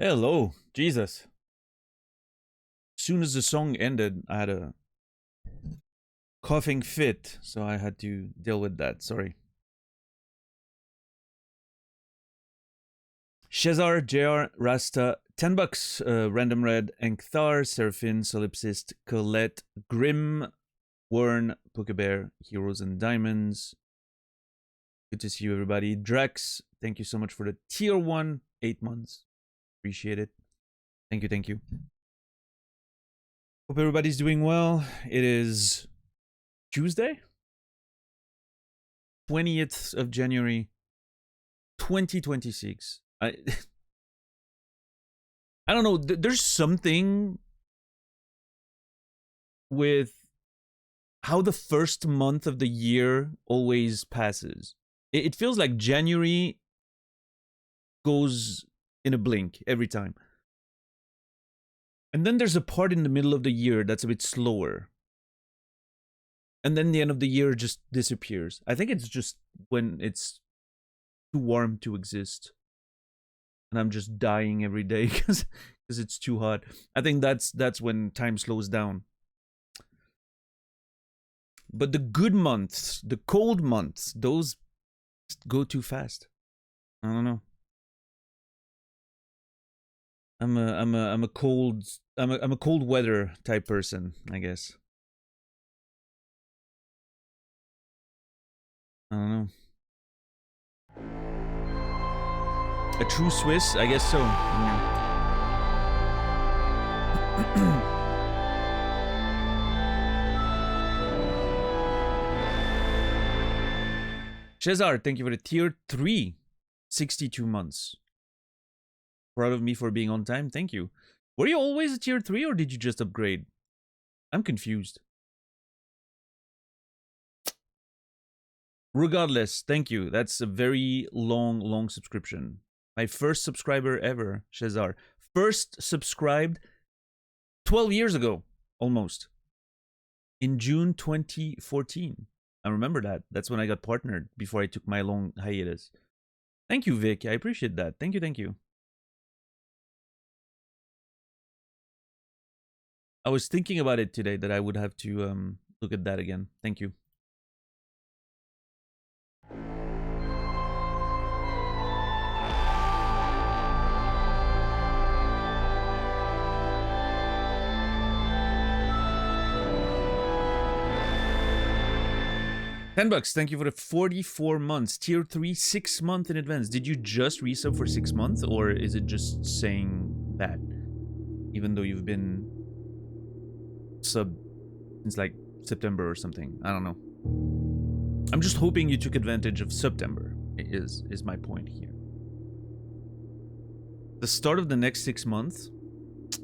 Hello, Jesus. As soon as the song ended, I had a coughing fit, so I had to deal with that. Sorry. Shazar, JR, Rasta, $10, Random Red, Enkthar, Seraphine, Solipsist, Colette, Grim, Wern, Pokebear, Heroes and Diamonds. Good to see you, everybody. Drex, thank you so much for the tier 1, 8 months. Appreciate it. Thank you, thank you. Hope everybody's doing well. It is Tuesday, 20th of January, 2026. I don't know. There's something with how the first month of the year always passes. It feels like January goes in a blink every time. And then there's a part in the middle of the year that's a bit slower. And then the end of the year just disappears. I think it's just when it's too warm to exist. And I'm just dying every day because it's too hot. I think that's when time slows down. But the good months, the cold months, those go too fast. I don't know. I'm a cold weather type person, I guess. I don't know. A true Swiss? I guess so. Shazar, thank you for the tier 3. 62 months. Proud of me for being on time. Thank you. Were you always a tier 3 or did you just upgrade? I'm confused. Regardless, thank you. That's a very long subscription. My first subscriber ever, Shazar. First subscribed 12 years ago, almost. In June 2014. I remember that. That's when I got partnered before I took my long hiatus. Thank you, Vic. I appreciate that. Thank you, thank you. I was thinking about it today that I would have to look at that again. Thank you. $10. Thank you for the 44 months. Tier 3, 6 months in advance. Did you just resub for 6 months? Or is it just saying that? Even though you've been sub since like September or something. I don't know. I'm just hoping you took advantage of September, is my point here. The start of the next 6 months?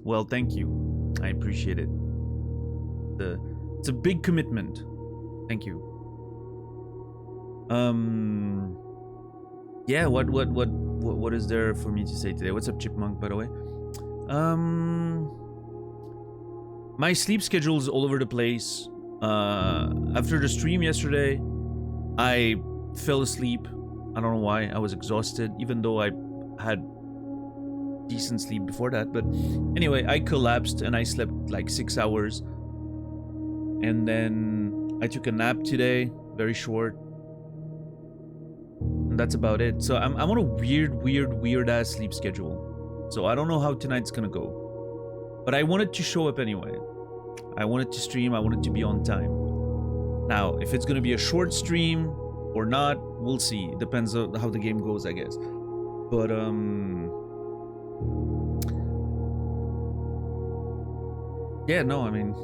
Well, thank you. I appreciate it. It's a big commitment. Thank you. Yeah, what is there for me to say today? What's up, Chipmunk, by the way? My sleep schedule is all over the place. After the stream yesterday, I fell asleep. I don't know why. I was exhausted, even though I had decent sleep before that. But anyway, I collapsed and I slept like 6 hours. And then I took a nap today, very short. And that's about it. So I'm on a weird ass sleep schedule. So I don't know how tonight's gonna go. But I wanted to show up anyway. I wanted to stream, I wanted to be on time. Now, if it's gonna be a short stream or not, we'll see. It depends on how the game goes, I guess. But yeah, no, I mean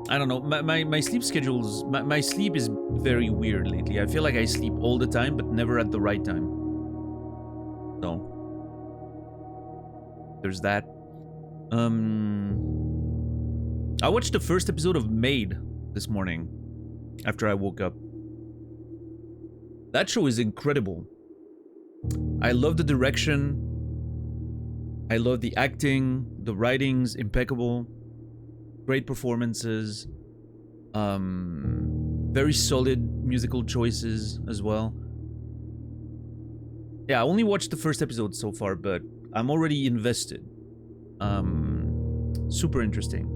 I don't know. My sleep schedules, my sleep is very weird lately. I feel like I sleep all the time, but never at the right time. So there's that. I watched the first episode of Maid this morning after I woke up. That show is incredible. I love the direction. I love the acting. The writing's impeccable. Great performances. Very solid musical choices as well. Yeah, I only watched the first episode so far, but I'm already invested. Super interesting.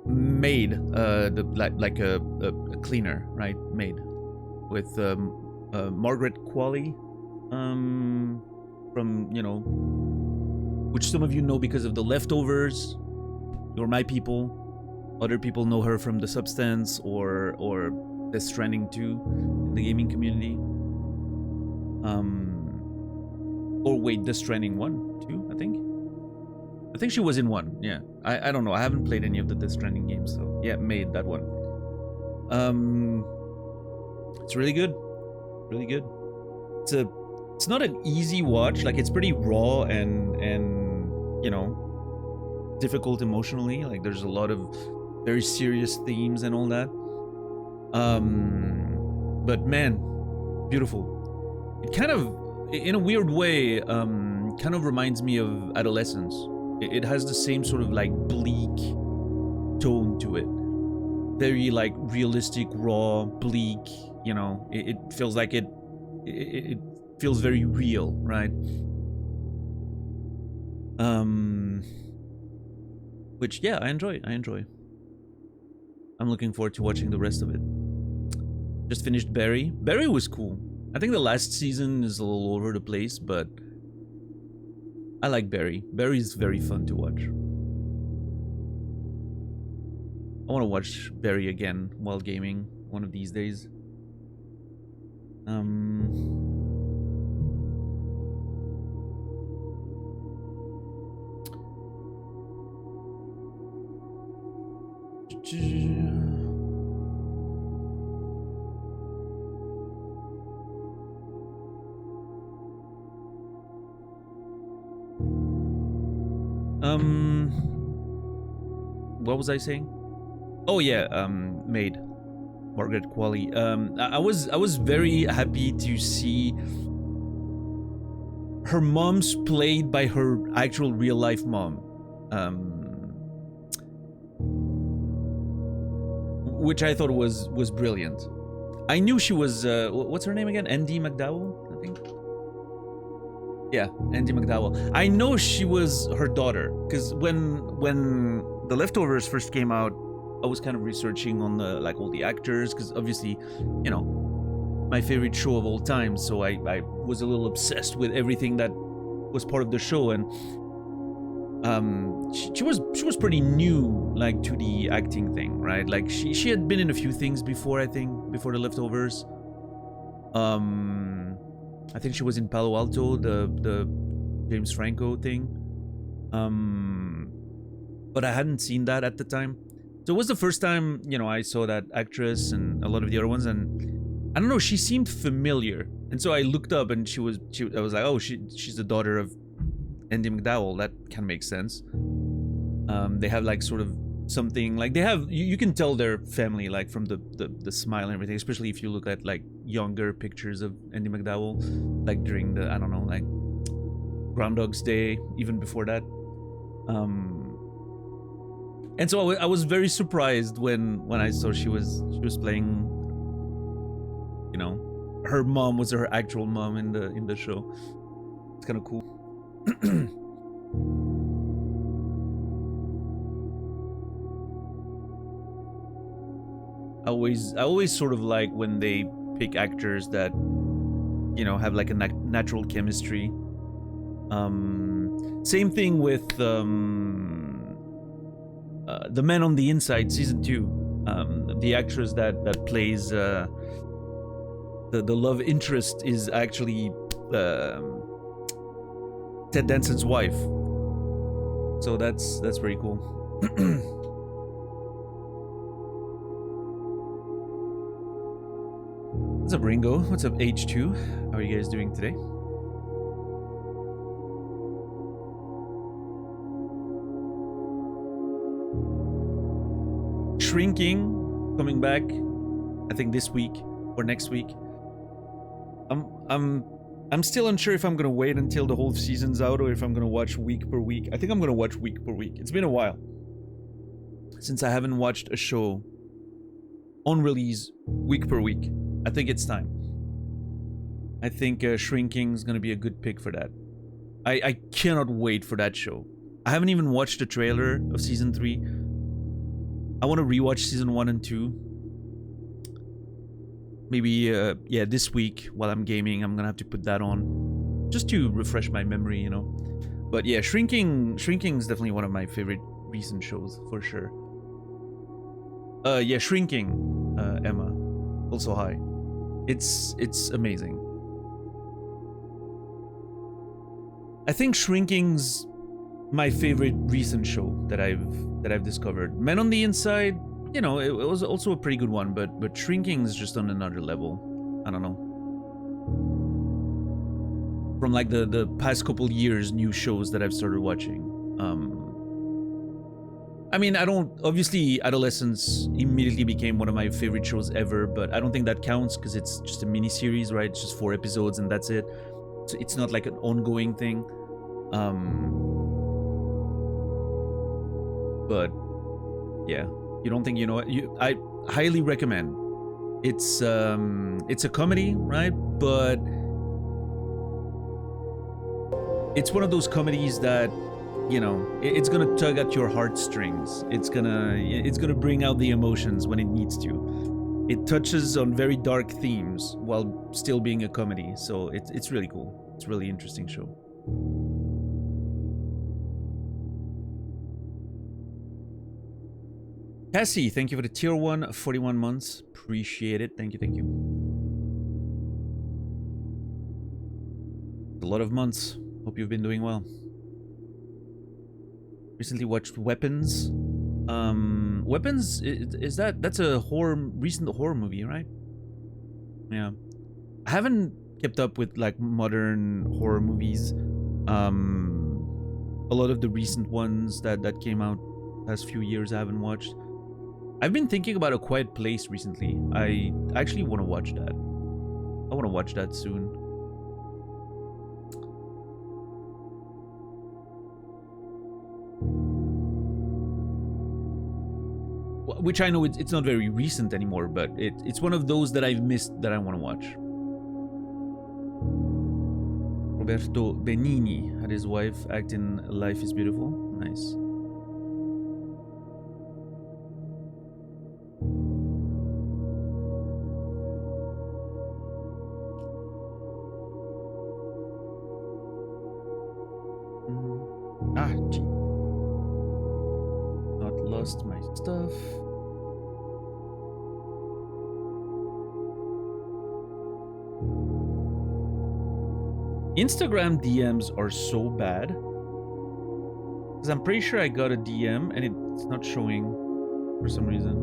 Maid, like a cleaner, right? Maid, with Margaret Qualley, from which some of you know because of The Leftovers, You're My People. Other people know her from The Substance or Death Stranding 2 in the gaming community. Or wait, Death Stranding 1, 2, I think. I think she was in 1, yeah. I don't know, I haven't played any of the Death Stranding games, so yeah, Made, that one. It's really good. Really good. It's not an easy watch, like it's pretty raw and difficult emotionally. Like there's a lot of very serious themes and all that. But man, beautiful. It kind of, in a weird way, kind of reminds me of adolescence. It has the same sort of like bleak tone to it. Very like realistic, raw, bleak. It feels like it feels very real, right? Which, yeah, I enjoy. I'm looking forward to watching the rest of it. Just finished Barry. Barry was cool. I think the last season is a little over the place, but I like Barry. Barry's very fun to watch. I want to watch Barry again while gaming one of these days. What was I saying? Oh yeah, Maid, Margaret Qualley. I was very happy to see her mom's played by her actual real life mom, which I thought was brilliant. I knew she was what's her name again? Andie MacDowell, I think. Yeah, Andie MacDowell. I know she was her daughter because when The Leftovers first came out, I was kind of researching on all the actors because obviously, my favorite show of all time. So I was a little obsessed with everything that was part of the show, and she was pretty new to the acting thing, right? Like she had been in a few things before, I think, before The Leftovers. I think she was in Palo Alto, the James Franco thing. But I hadn't seen that at the time. So it was the first time, I saw that actress and a lot of the other ones, and I don't know, she seemed familiar. And so I looked up and I was like, oh, she's the daughter of Andie MacDowell. That kind of makes sense. They have sort of something, they have, you can tell their family from the smile and everything, especially if you look at younger pictures of Andie MacDowell, during the, I don't know, Groundhog's Day, even before that. And so I was very surprised when I saw she was playing, her mom was her actual mom in the show. It's kind of cool. I always sort of like when they pick actors that have a natural chemistry. Same thing with The Man on the Inside season 2. The actress that plays the love interest is actually Ted Danson's wife. So that's very cool. What's up, Ringo? What's up, H2? How are you guys doing today? Shrinking, coming back, I think this week or next week. I'm still unsure if I'm gonna wait until the whole season's out or if I'm gonna watch week per week. I think I'm gonna watch week per week. It's been a while since I haven't watched a show on release week per week. I think it's time. I think Shrinking is gonna be a good pick for that. I cannot wait for that show. I haven't even watched the trailer of season 3. I want to rewatch season 1 and 2. Maybe, yeah, this week while I'm gaming, I'm gonna have to put that on. Just to refresh my memory, you know. But yeah, Shrinking is definitely one of my favorite recent shows, for sure. Yeah, Shrinking, Emma. Also hi. It's amazing. I think Shrinking's my favorite recent show that I've discovered. Men on the Inside, you know, it was also a pretty good one, but Shrinking's just on another level. I don't know. From like the past couple years, new shows that I've started watching. I mean, obviously Adolescence immediately became one of my favorite shows ever, but I don't think that counts because it's just a mini series, right? It's just 4 episodes and that's it. So it's not like an ongoing thing. But yeah, you don't think you know it? I highly recommend. It's a comedy, right? But it's one of those comedies that, you know, it's gonna tug at your heartstrings. It's gonna bring out the emotions when it needs to. It touches on very dark themes while still being a comedy, so it's really cool. It's a really interesting show. Cassie, thank you for the tier 1, 41 months. Appreciate it. Thank you, thank you. A lot of months. Hope you've been doing well. Recently watched Weapons. Weapons, that's a recent horror movie, right? Yeah. I haven't kept up with like modern horror movies. A lot of the recent ones that came out past few years I haven't watched. I've been thinking about A Quiet Place recently. I actually want to watch that. I want to watch that soon. Which I know it's not very recent anymore, but it's one of those that I've missed that I want to watch. Roberto Benigni had his wife act in Life is Beautiful. Nice. Gee. Not lost my stuff. Instagram DMs are so bad. Because I'm pretty sure I got a DM and it's not showing for some reason.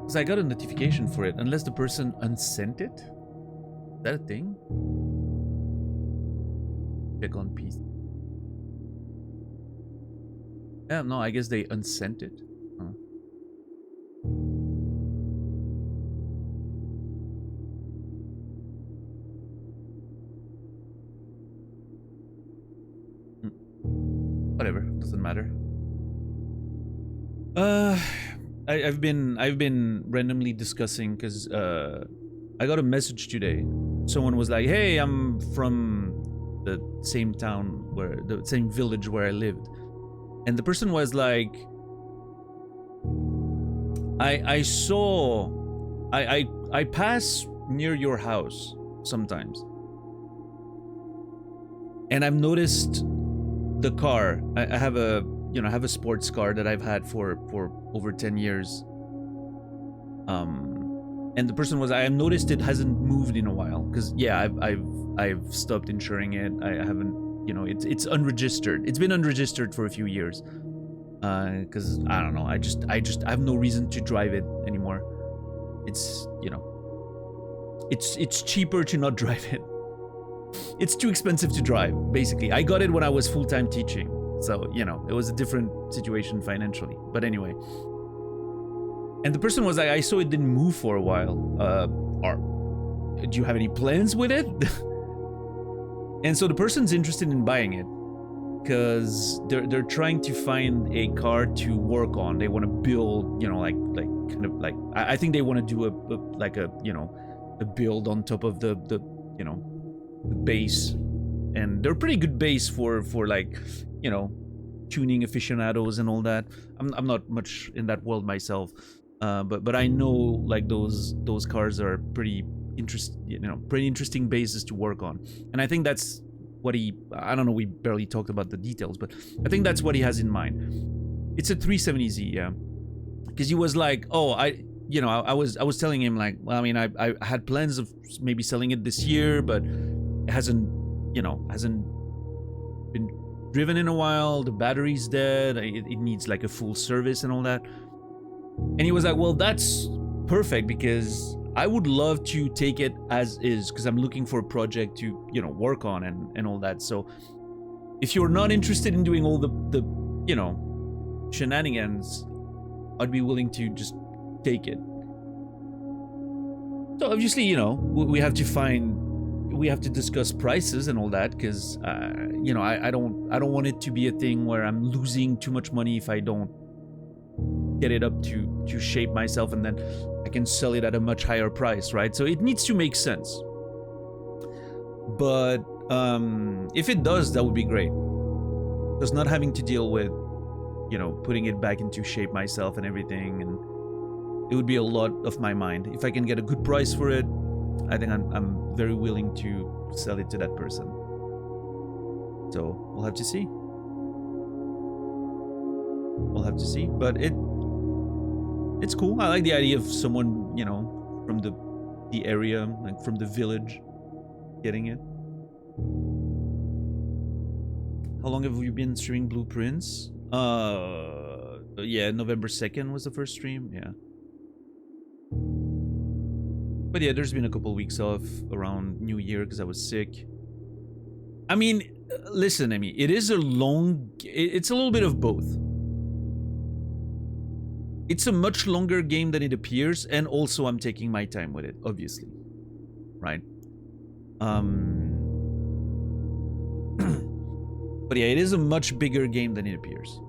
Because I got a notification for it, unless the person unsent it. Is that a thing? Check on PC. Yeah, no, I guess they unsent it. Whatever, doesn't matter. I've been randomly discussing because I got a message today. Someone was like, "Hey, I'm from the same town the same village where I lived," and the person was like, I pass near your house sometimes, and I've noticed the car. I have a sports car that I've had for over 10 years. And the person was, I have noticed it hasn't moved in a while because yeah, I've stopped insuring it. I haven't, you know, it's unregistered. It's been unregistered for a few years. Because I don't know, I have no reason to drive it anymore. It's, you know, it's cheaper to not drive it. It's too expensive to drive, basically. I got it when I was full-time teaching, so, you know, it was a different situation financially. But anyway. And the person was like, I saw it didn't move for a while. Do you have any plans with it? And so the person's interested in buying it. because they're trying to find a car to work on. They want to build, you know, like kind of like I think they want to do a build on top of the you know, the base, and they're pretty good base for like, you know, tuning aficionados and all that. I'm not much in that world myself, but I know like those cars are pretty pretty interesting bases to work on, and I think that's what I don't know, we barely talked about the details, but I think that's what he has in mind. It's a 370Z, yeah, because he was like, oh, I was telling him like, well, I mean, I had plans of maybe selling it this year, but it hasn't been driven in a while. The battery's dead. It needs like a full service and all that. And he was like, well, that's perfect, because I would love to take it as is, because I'm looking for a project to, you know, work on and all that. So if you're not interested in doing all the you know, shenanigans, I'd be willing to just take it. So obviously, you know, we have to discuss prices and all that, because you know, I don't want it to be a thing where I'm losing too much money if I don't get it up to shape myself, and then I can sell it at a much higher price, right? So it needs to make sense. But if it does, that would be great, because not having to deal with, you know, putting it back into shape myself and everything, and it would be a lot of my mind. If I can get a good price for it, I think I'm very willing to sell it to that person. So we'll have to see. We'll have to see. But it's cool. I like the idea of someone, you know, from the area, like from the village, getting it. How long have you been streaming Blueprints? Yeah, November 2nd was the first stream. Yeah. But yeah, there's been a couple weeks off around New Year because I was sick. I mean, listen, I mean, it's a little bit of both. It's a much longer game than it appears, and also I'm taking my time with it, obviously. Right? But yeah, it is a much bigger game than it appears.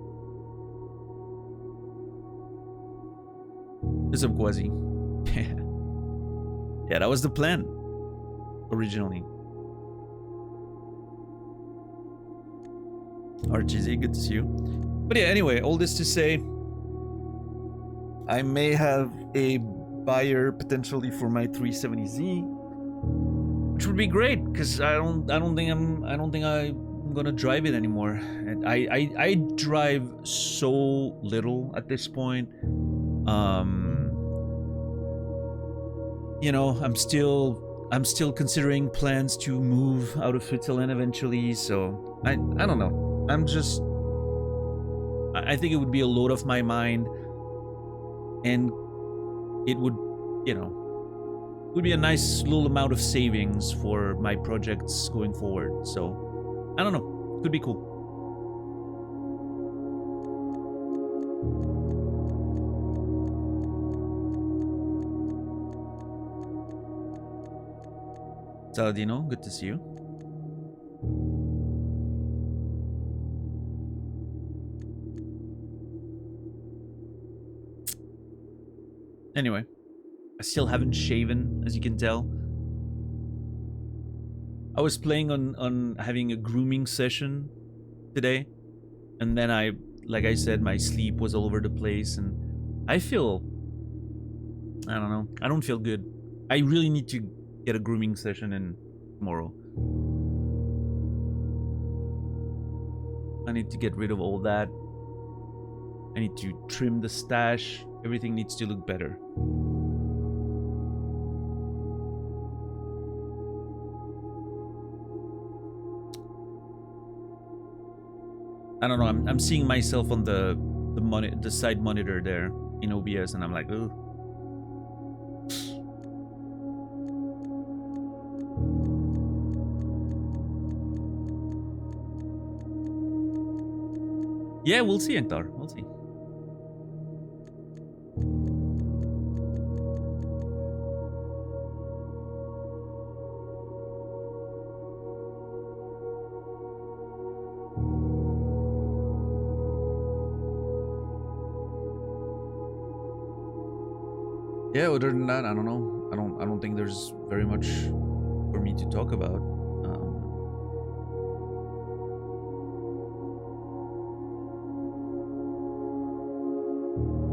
There's a Quasi. Yeah, that was the plan originally. RGZ, good to see you. But yeah, anyway, all this to say, I may have a buyer potentially for my 370Z, which would be great, because I don't think I'm gonna drive it anymore. And I drive so little at this point. You know, I'm still considering plans to move out of Switzerland eventually, so I don't know. I think it would be a load off my mind, and it would, you know, would be a nice little amount of savings for my projects going forward. So I don't know, could be cool. Saladino, good to see you. Anyway, I still haven't shaven, as you can tell. I was playing on having a grooming session today, and then like I said, my sleep was all over the place, and I don't know, I don't feel good. I really need to get a grooming session in tomorrow. I need to get rid of all that. I need to trim the stash. Everything needs to look better. I don't know, I'm seeing myself on the side monitor there in OBS, and I'm like, ooh. Yeah, we'll see, Anktar. We'll see. Yeah, other than that, I don't know. I don't think there's very much for me to talk about.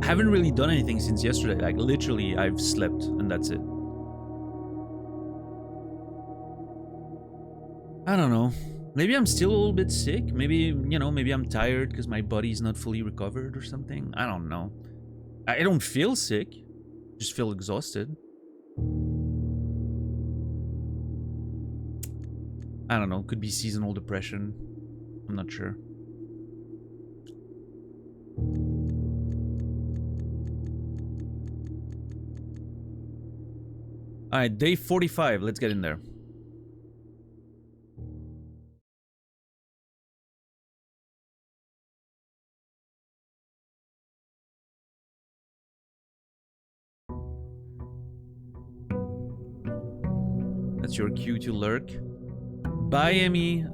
I haven't really done anything since yesterday. Like literally, I've slept and that's it. I don't know. Maybe I'm still a little bit sick. Maybe, you know, maybe I'm tired because my body's not fully recovered or something. I don't know. I don't feel sick. Just feel exhausted. I don't know. Could be seasonal depression. I'm not sure. All right, day 45. Let's get in there. That's your cue to lurk. Bye, Emmy.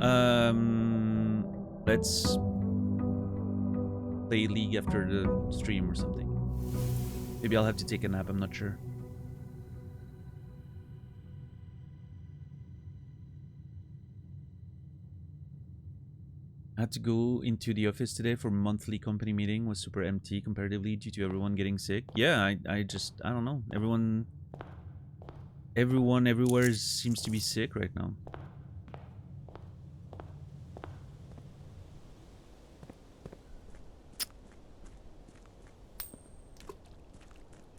Let's play League after the stream or something. Maybe I'll have to take a nap. I'm not sure. I had to go into the office today for monthly company meeting. Was super empty comparatively due to everyone getting sick. Yeah, I don't know. Everyone everywhere seems to be sick right now.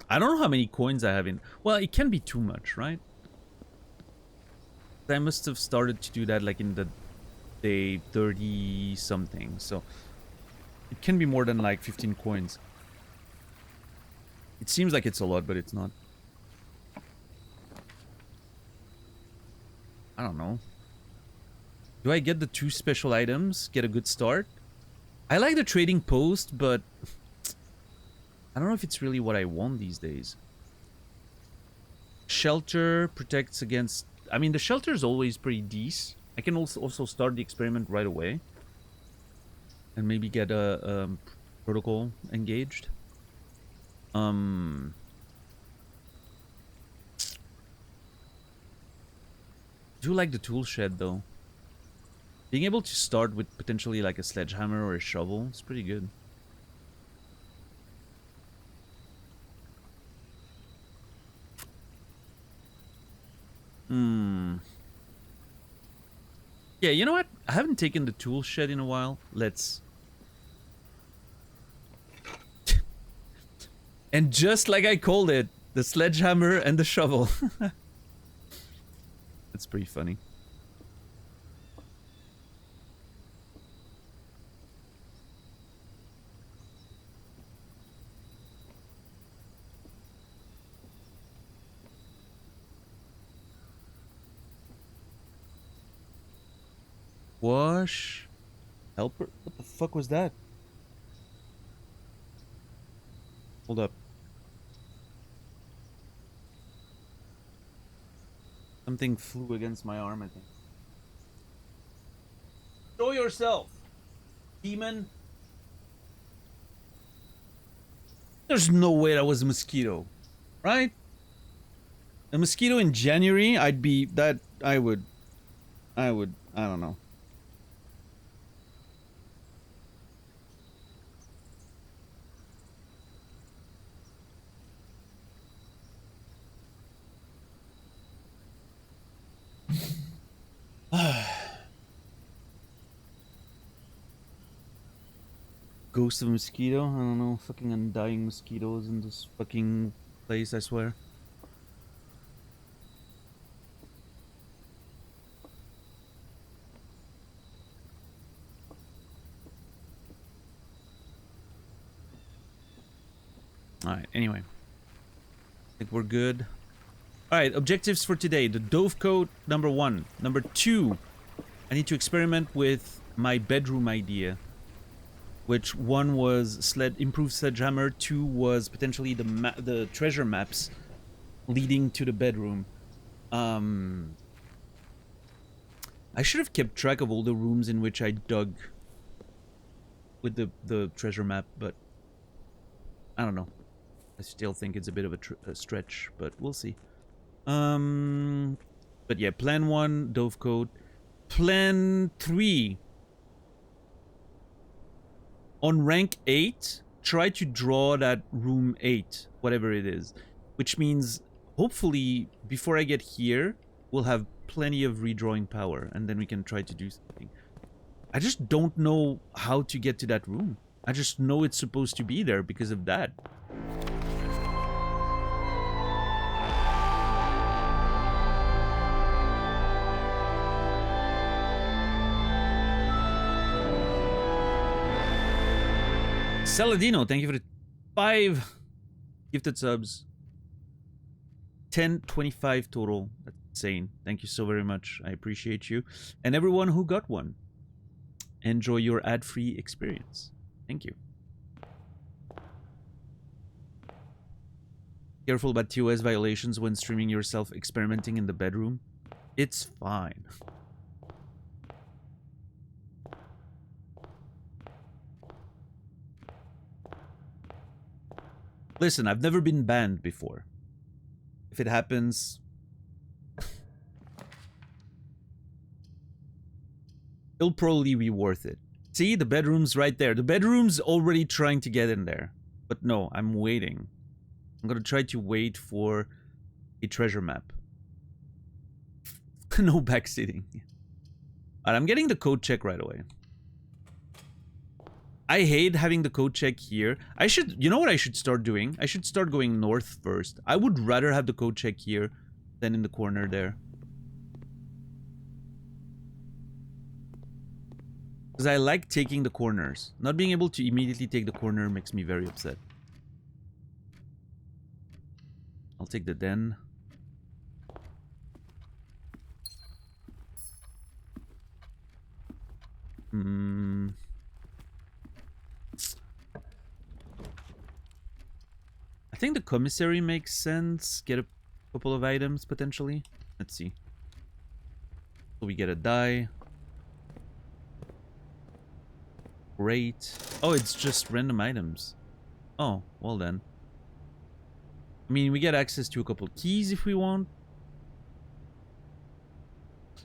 I don't know how many coins I have in. Well, it can be too much, right? I must have started to do that like in the day 30 something. So it can be more than like 15 coins. It seems like it's a lot, but it's not. I don't know. Do I get the 2 special items? Get a good start? I like the trading post, but I don't know if it's really what I want these days. Shelter protects against... I mean, the shelter is always pretty decent. I can also start the experiment right away. And maybe get a protocol engaged. I do like the tool shed, though. Being able to start with potentially like a sledgehammer or a shovel is pretty good. Yeah, you know what? I haven't taken the tool shed in a while. Let's... And just like I called it, the sledgehammer and the shovel. That's pretty funny. Wash. Helper? What the fuck was that? Hold up. Something flew against my arm, I think. Show yourself, demon. There's no way that was a mosquito, right? A mosquito in January, I'd be that. I would. I don't know. Ghost of a mosquito? I don't know. Fucking undying mosquitoes in this fucking place, I swear. Alright, anyway. I think we're good. Alright, objectives for today. The Dovecote, number 1. Number 2, I need to experiment with my bedroom idea. Which one was improved sledgehammer, 2 was potentially the treasure maps leading to the bedroom. I should have kept track of all the rooms in which I dug with the treasure map, but I don't know. I still think it's a bit of a stretch, but we'll see. But yeah, plan 1, Dovecote. Plan 3. On rank 8, try to draw that room 8, whatever it is. Which means, hopefully, before I get here, we'll have plenty of redrawing power, and then we can try to do something. I just don't know how to get to that room. I just know it's supposed to be there because of that. Saladino, thank you for the 5 gifted subs. 1025 total. That's insane. Thank you so very much. I appreciate you. And everyone who got one. Enjoy your ad-free experience. Thank you. Careful about TOS violations when streaming yourself experimenting in the bedroom. It's fine. Listen, I've never been banned before. If it happens, it'll probably be worth it. See, the bedroom's right there. The bedroom's already trying to get in there. But no, I'm waiting. I'm gonna try to wait for a treasure map. No backseating. Alright, I'm getting the code check right away. I hate having the code check here. I should, you know what I should start doing? I should start going north first. I would rather have the code check here than in the corner there. Because I like taking the corners. Not being able to immediately take the corner makes me very upset. I'll take the den. I think the commissary makes sense. Get a couple of items, potentially. Let's see. So we get a die. Great. Oh, it's just random items. Oh, well then. I mean, we get access to a couple keys if we want.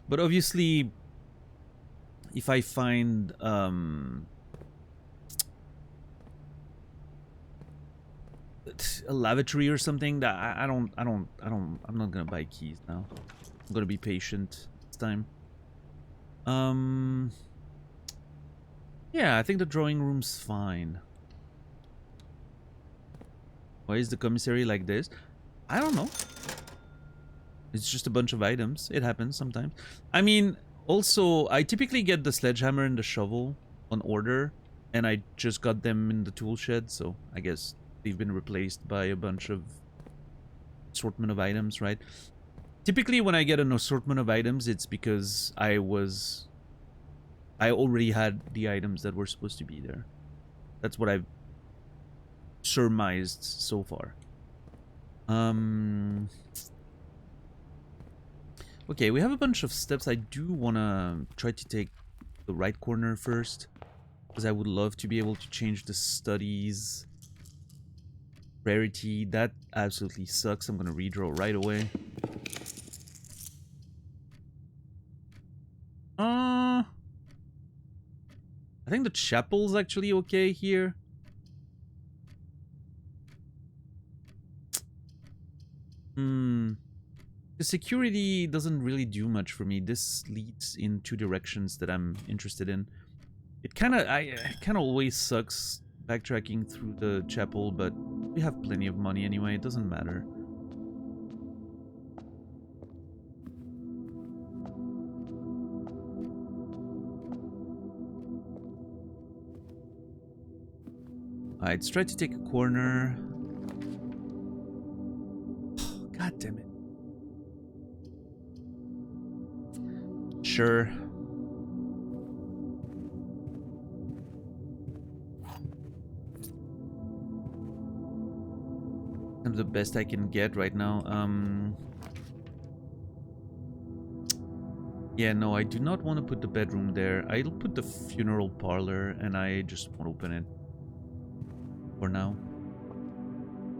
But obviously, if I find a lavatory or something, that I'm not gonna buy keys now. I'm gonna be patient this time. Yeah, I think the drawing room's fine. Why is the commissary like this? I don't know. It's just a bunch of items. It happens sometimes. I mean, also, I typically get the sledgehammer and the shovel on order, and I just got them in the tool shed, so I guess they've been replaced by a bunch of assortment of items, right? Typically, when I get an assortment of items, it's because I already had the items that were supposed to be there. That's what I've surmised so far. Okay, we have a bunch of steps. I do want to try to take the right corner first, because I would love to be able to change the studies rarity. That absolutely sucks. I'm going to redraw right away. I think the chapel's actually okay here. The security doesn't really do much for me. This leads in two directions that I'm interested in. It kind of always sucks backtracking through the chapel, but we have plenty of money anyway. It doesn't matter. Alright, let's try to take a corner. God damn it. Sure. I'm the best I can get right now. Yeah, no, I do not want to put the bedroom there. I'll put the funeral parlor, and I just won't open it for now.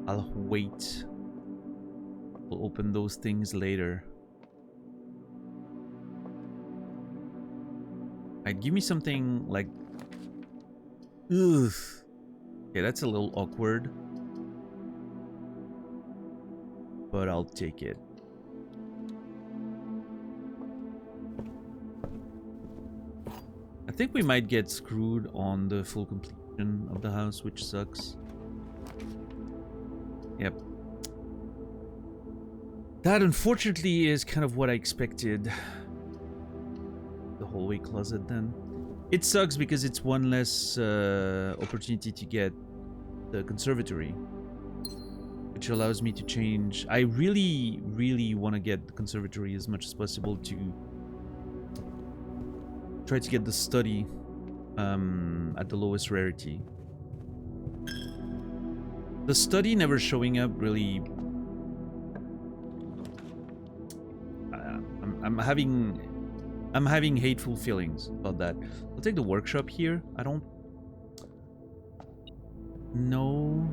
I'll wait. We'll open those things later. Alright, give me something like... Ugh. Okay, that's a little awkward. But I'll take it. I think we might get screwed on the full completion of the house, which sucks. Yep. That, unfortunately, is kind of what I expected. The hallway closet, then. It sucks because it's one less opportunity to get the conservatory, which allows me to change. I really, really want to get the conservatory as much as possible to try to get the study at the lowest rarity. The study never showing up really... I'm having hateful feelings about that. I'll take the workshop here. I don't know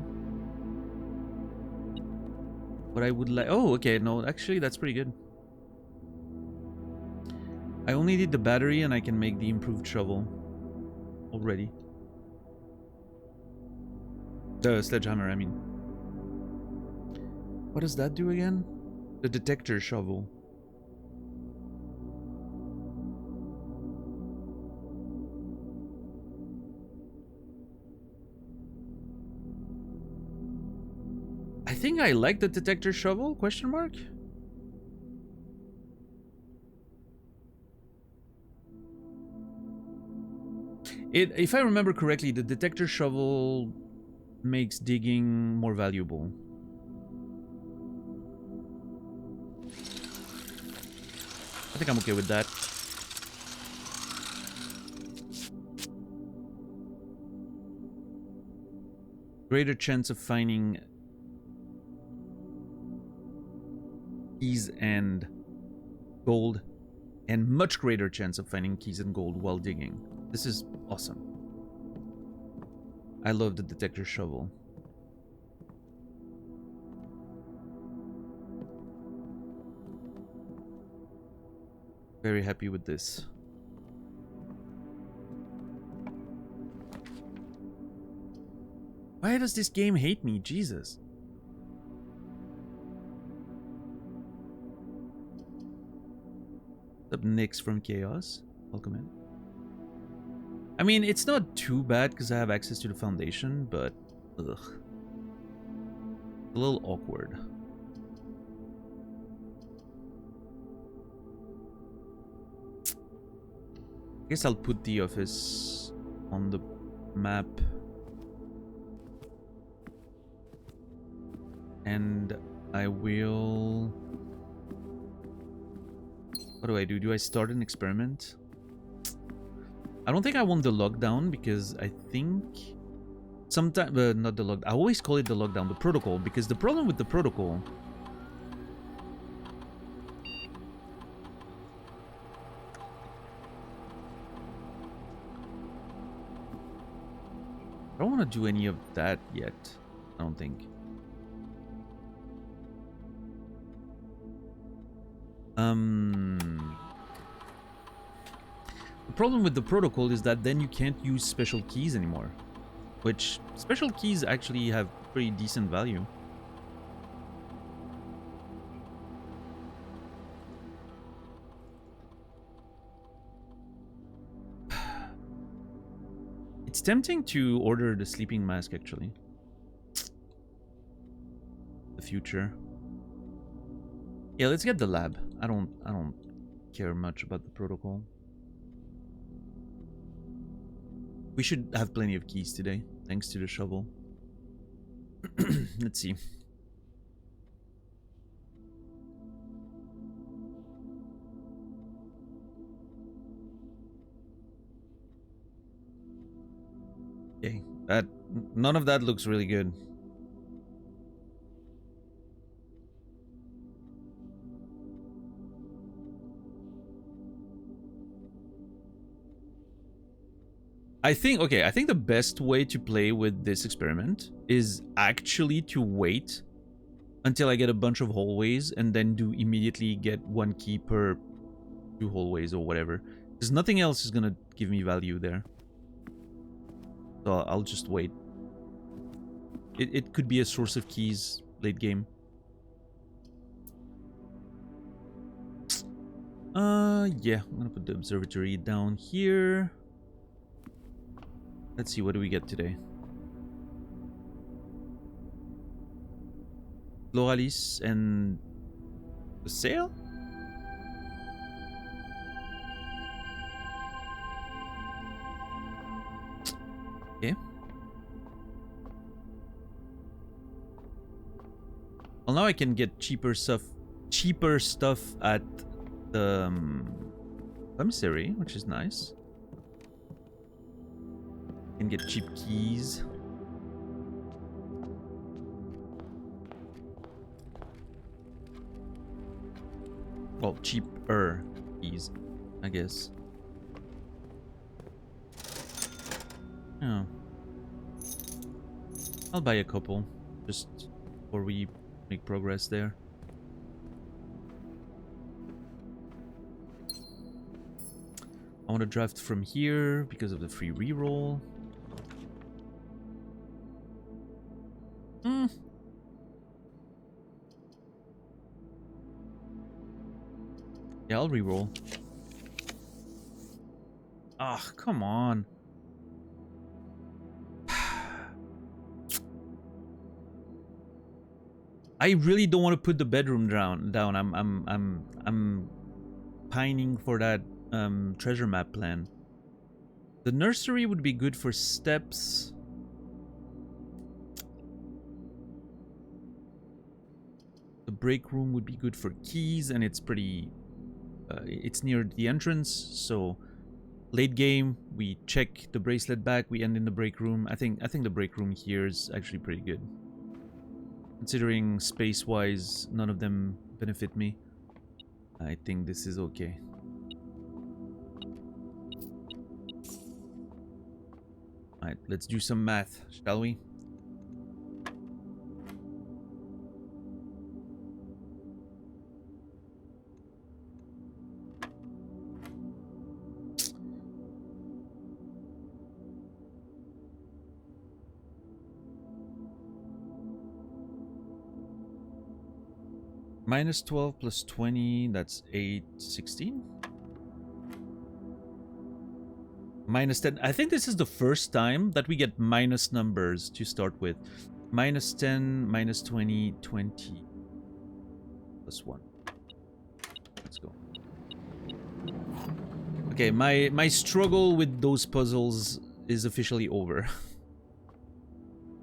what I would like. Oh, okay. No, actually, that's pretty good. I only need the battery and I can make the improved shovel already. The sledgehammer, I mean. What does that do again? The detector shovel. I think I like the detector shovel, question mark? If I remember correctly, the detector shovel makes digging more valuable. I think I'm okay with that. Greater chance of finding keys and gold, and much greater chance of finding keys and gold while digging. This is awesome. I love the detector shovel. Very happy with this. Why does this game hate me? Jesus. What's up, Nyx from Chaos? Welcome in. I mean, it's not too bad because I have access to the foundation, but ugh. A little awkward. I guess I'll put the office on the map. And I will... What do I do? Do I start an experiment? I don't think I want the lockdown because I think... Sometimes... not the lockdown. I always call it the lockdown, the protocol. Because the problem with the protocol... I don't want to do any of that yet. I don't think. The problem with the protocol is that then you can't use special keys anymore. Which, special keys actually have pretty decent value. It's tempting to order the sleeping mask, actually. The future. Yeah, let's get the lab. I don't care much about the protocol. We should have plenty of keys today, thanks to the shovel. Let's see. Okay, none of that looks really good. I think, okay, I think the best way to play with this experiment is actually to wait until I get a bunch of hallways and then do immediately get 1 key per 2 hallways or whatever. Because nothing else is gonna give me value there. So I'll just wait. It could be a source of keys late game. Yeah, I'm gonna put the observatory down here. Let's see, what do we get today? Floralis and the sail? Okay. Well, now I can get cheaper stuff at the commissary, which is nice. Can get cheap keys. Well, cheaper keys, I guess. Oh. I'll buy a couple, just before we make progress there. I want to draft from here because of the free reroll. Yeah, I'll reroll. Ah, come on. I really don't want to put the bedroom down. I'm pining for that treasure map plan. The nursery would be good for steps. The break room would be good for keys, and it's pretty it's near the entrance, so late game we check the bracelet back, we end in the break room. I think the break room here is actually pretty good. Considering space-wise, none of them benefit me. I think this is okay. Alright, let's do some math, shall we? Minus 12 plus 20, that's 8, 16? Minus 10. I think this is the first time that we get minus numbers to start with. Minus 10, minus 20, 20. Plus 1. Let's go. Okay, my struggle with those puzzles is officially over.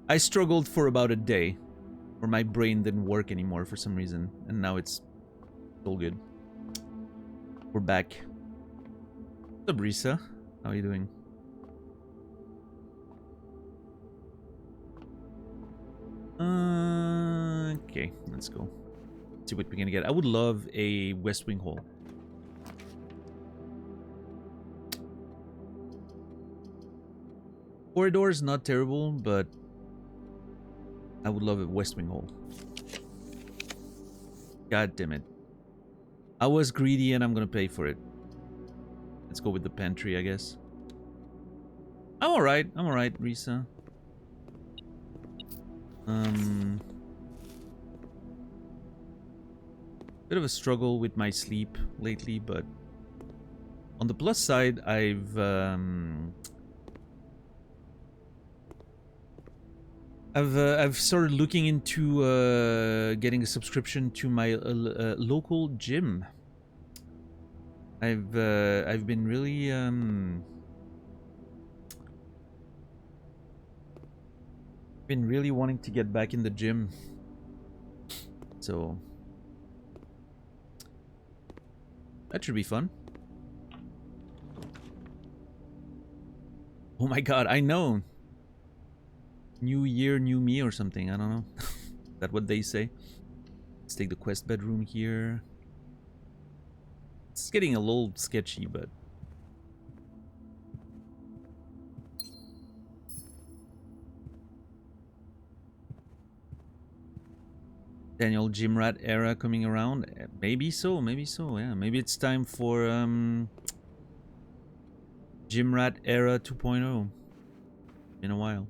I struggled for about a day. Or my brain didn't work anymore for some reason. And now it's all good. We're back. What's up, Risa? How are you doing? Okay, let's go. See what we're gonna get. I would love a West Wing hole. Corridor is not terrible, but I would love a West Wing hole. God damn it. I was greedy and I'm gonna pay for it. Let's go with the pantry, I guess. I'm alright, Risa. Bit of a struggle with my sleep lately, but on the plus side, I've started looking into getting a subscription to my local gym. I've been really wanting to get back in the gym, so that should be fun. Oh my god, I know. New year, new me or something. I don't know. Is that what they say? Let's take the quest bedroom here. It's getting a little sketchy, but Daniel Gym Rat era coming around. Maybe so, yeah. Maybe it's time for Gym Rat era 2.0 in a while.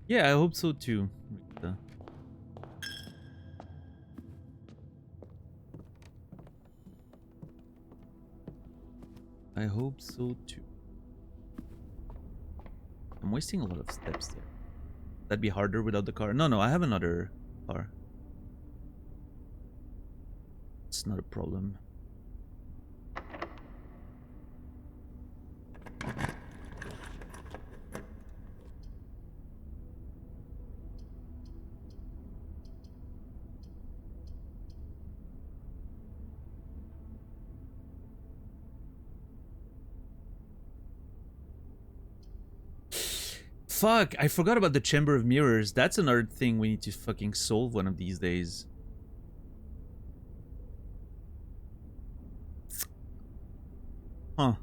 Yeah, I hope so too. I hope so too. I'm wasting a lot of steps there. That'd be harder without the car. No, I have another car. It's not a problem. Fuck, I forgot about the Chamber of Mirrors. That's another thing we need to fucking solve one of these days. Huh.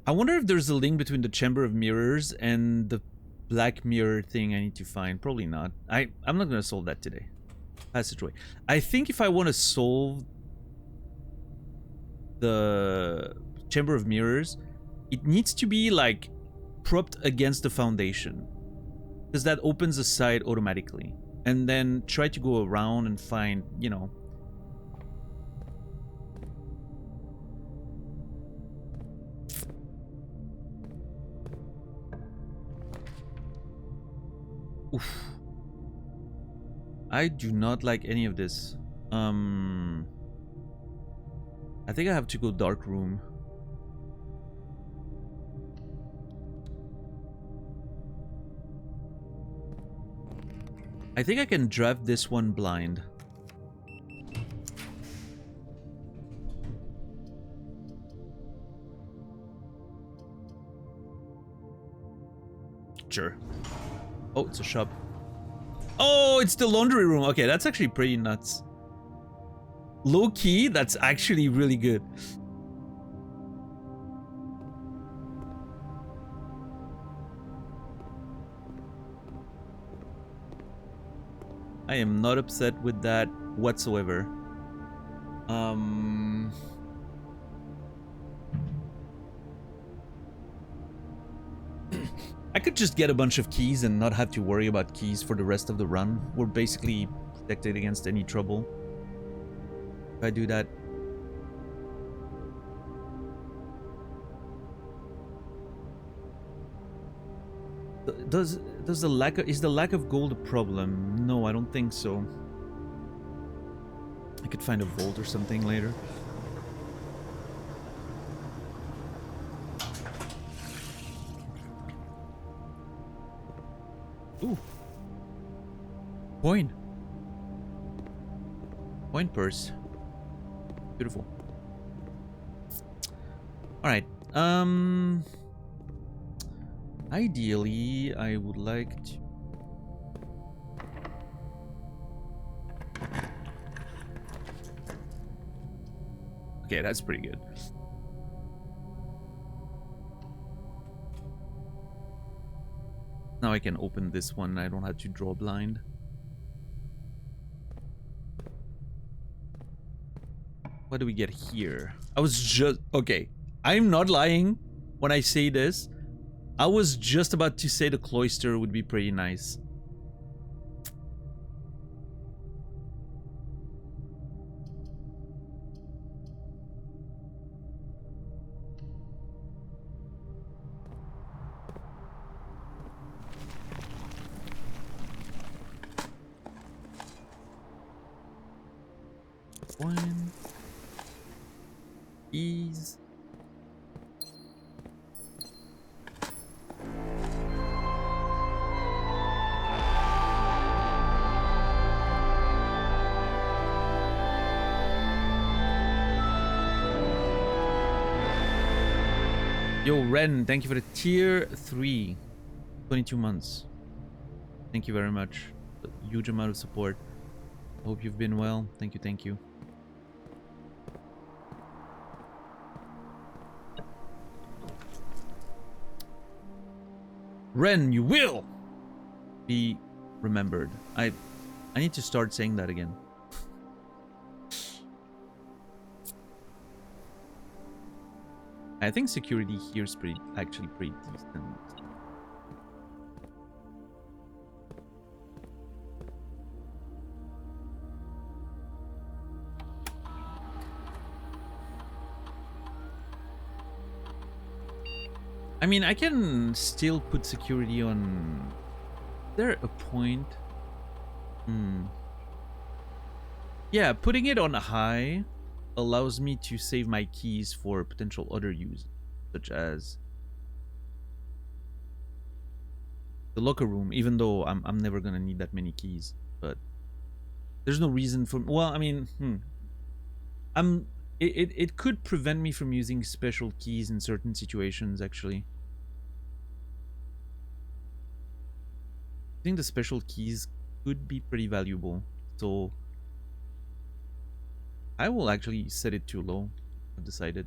I wonder if there's a link between the Chamber of Mirrors and the Black Mirror thing I need to find. Probably not. I'm not gonna solve that today. Passageway. I think if I want to solve the Chamber of Mirrors, it needs to be like propped against the foundation, because that opens the side automatically. And then try to go around and find, you know. Oof. I do not like any of this. I think I have to go dark room. I think I can draft this one blind. Sure. Oh, it's a shop. Oh, it's the laundry room. Okay, that's actually pretty nuts. Low key, that's actually really good. I am not upset with that whatsoever. I could just get a bunch of keys and not have to worry about keys for the rest of the run. We're basically protected against any trouble if I do that. Is the lack of gold a problem? No, I don't think so. I could find a vault or something later. Ooh. Coin. Coin purse. Beautiful. Alright. Ideally, I would like to... Okay, that's pretty good. Now I can open this one. I don't have to draw blind. What do we get here? I was just... Okay, I'm not lying when I say this. I was just about to say the cloister would be pretty nice. One. Ease. Yo, Ren, thank you for the tier 3. 22 months. Thank you very much. A huge amount of support. Hope you've been well. Thank you, thank you. Ren, you will be remembered. I need to start saying that again. I think security here is actually pretty decent. I mean, I can still put security on... Is there a point? Yeah, putting it on high allows me to save my keys for potential other use, such as the locker room, even though I'm never gonna need that many keys. But there's no reason for... Well, I mean, It could prevent me from using special keys in certain situations, actually. I think the special keys could be pretty valuable, so I will actually set it too low. I've decided.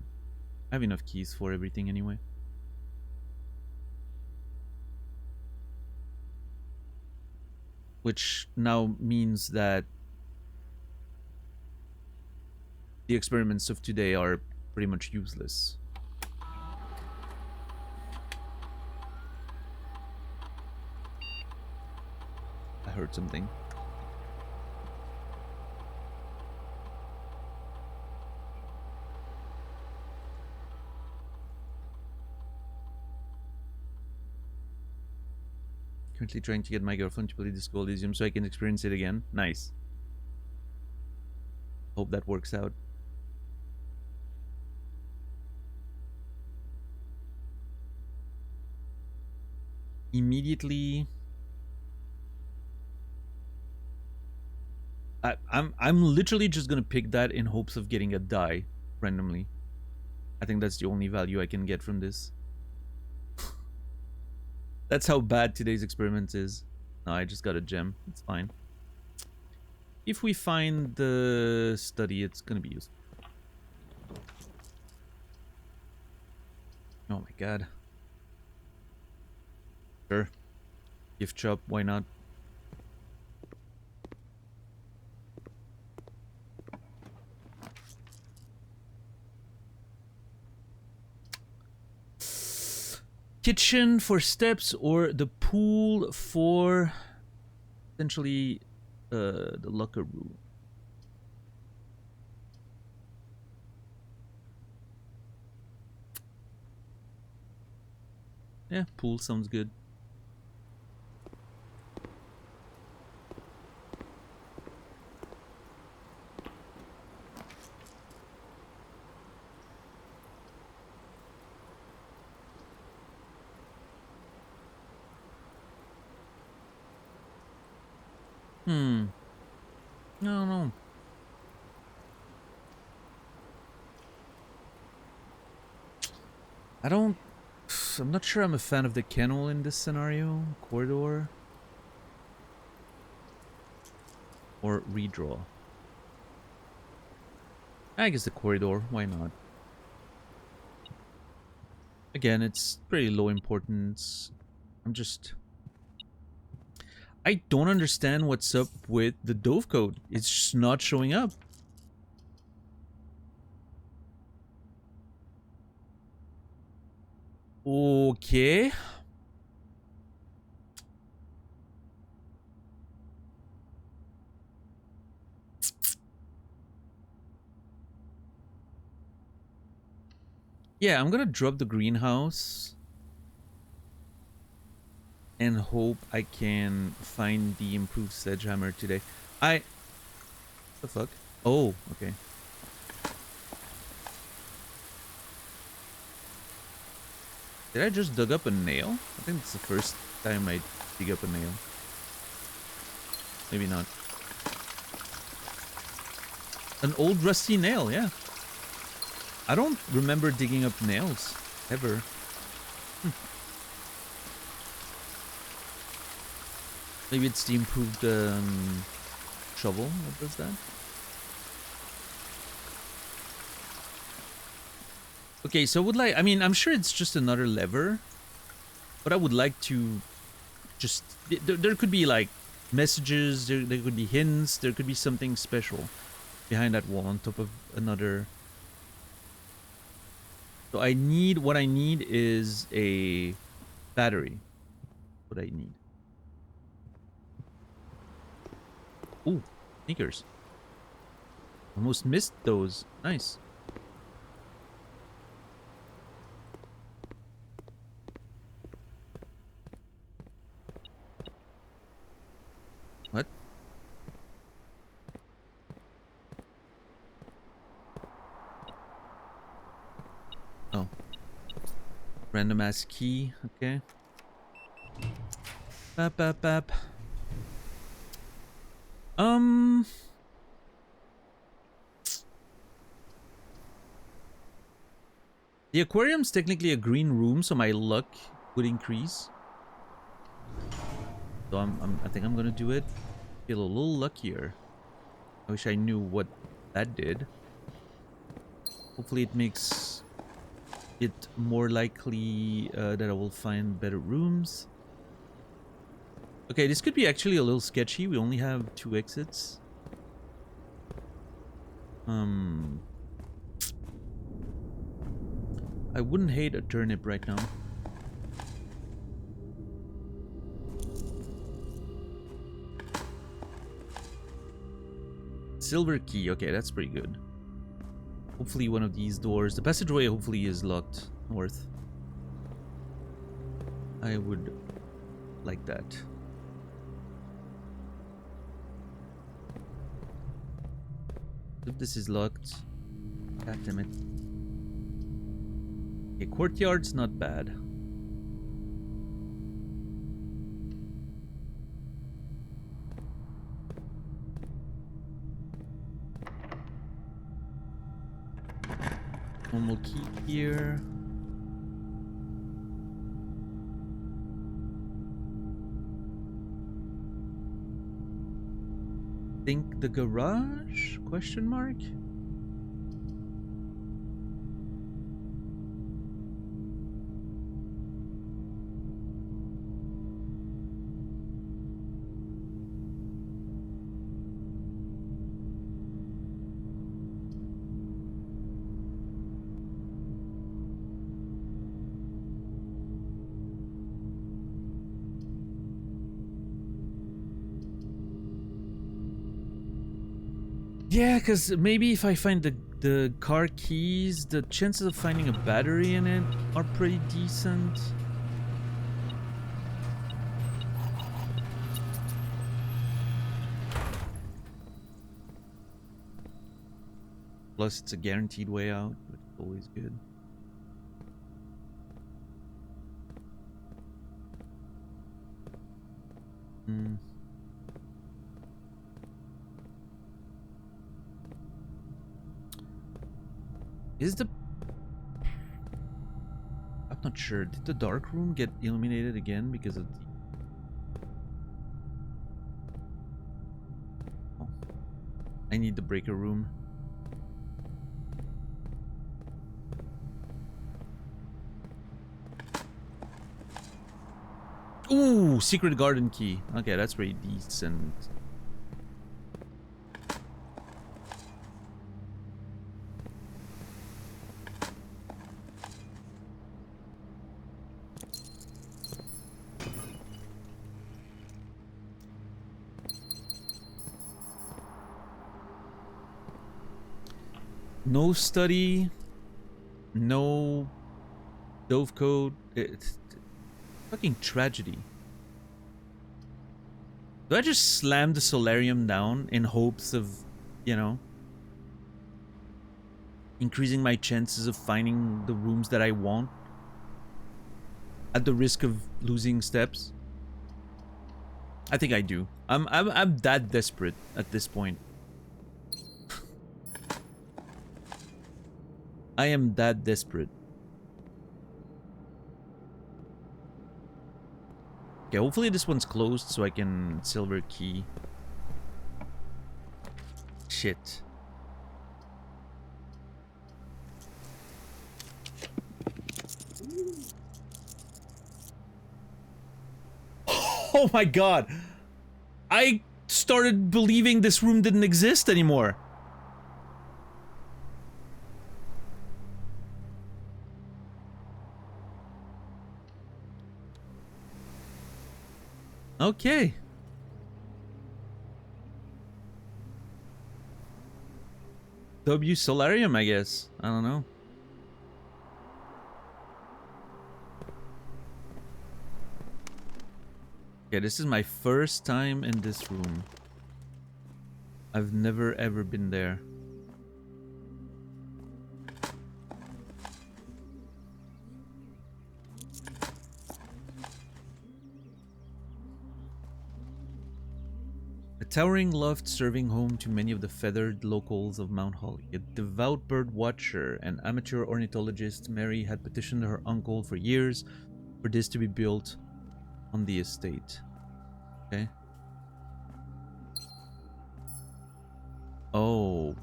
I have enough keys for everything anyway. Which now means that the experiments of today are pretty much useless. I heard something. Currently trying to get my girlfriend to play Disco Elysium so I can experience it again. Nice. Hope that works out. Immediately, I'm literally just gonna pick that in hopes of getting a die randomly. I think that's the only value I can get from this. That's how bad today's experiment is. No, I just got a gem. It's fine. If we find the study, it's gonna be useful. Oh my god. Sure. Gift shop, why not? Kitchen for steps or the pool for essentially the locker room. Yeah, pool sounds good. I don't know. I'm not sure I'm a fan of the kennel in this scenario. Corridor. Or redraw. I guess the corridor, why not? Again, it's pretty low importance. I don't understand what's up with the Dovecote. It's just not showing up. Okay. Yeah, I'm gonna drop the greenhouse and hope I can find the improved sledgehammer today. What the fuck? Oh, okay. Did I just dug up a nail? I think it's the first time I dig up a nail. Maybe not. An old rusty nail, yeah. I don't remember digging up nails, ever. Maybe it's the improved shovel that does that. Okay, so would like, I mean, I'm sure it's just another lever, but I would like to just, there could be like messages, there could be hints, there could be something special behind that wall on top of another. So what I need is a battery. What I need. Ooh, sneakers. Almost missed those. Nice. What? Oh. Random ass key. Okay. Bap, bap, bap. The aquarium's technically a green room, so my luck would increase. So I think I'm gonna do it. Feel a little luckier. I wish I knew what that did. Hopefully it makes it more likely that I will find better rooms. Okay, this could be actually a little sketchy. We only have 2 exits. I wouldn't hate a turnip right now. Silver key. Okay, that's pretty good. Hopefully one of these doors. The passageway hopefully is locked north. I would like that. If this is locked. God damn it. Okay, courtyard's not bad. Normal key here. Think the garage? Question mark? Yeah, because maybe if I find the car keys, the chances of finding a battery in it are pretty decent. Plus, it's a guaranteed way out, which is always good. Is the... I'm not sure. Did the dark room get illuminated again because of the... Oh. I need the breaker room. Ooh, secret garden key. Okay, that's pretty decent. No study, no Dovecote. It's fucking tragedy. Do I just slam the solarium down in hopes of, you know, increasing my chances of finding the rooms that I want at the risk of losing steps? I think I do. I'm that desperate at this point. I am that desperate. Okay, hopefully this one's closed so I can silver key. Shit. Oh my god! I started believing this room didn't exist anymore. Okay. W Solarium, I guess. I don't know. Yeah, this is my first time in this room. I've never ever been there. A towering loft serving home to many of the feathered locals of Mount Holly. A devout bird watcher and amateur ornithologist, Mary had petitioned her uncle for years for this to be built on the estate. Okay. Oh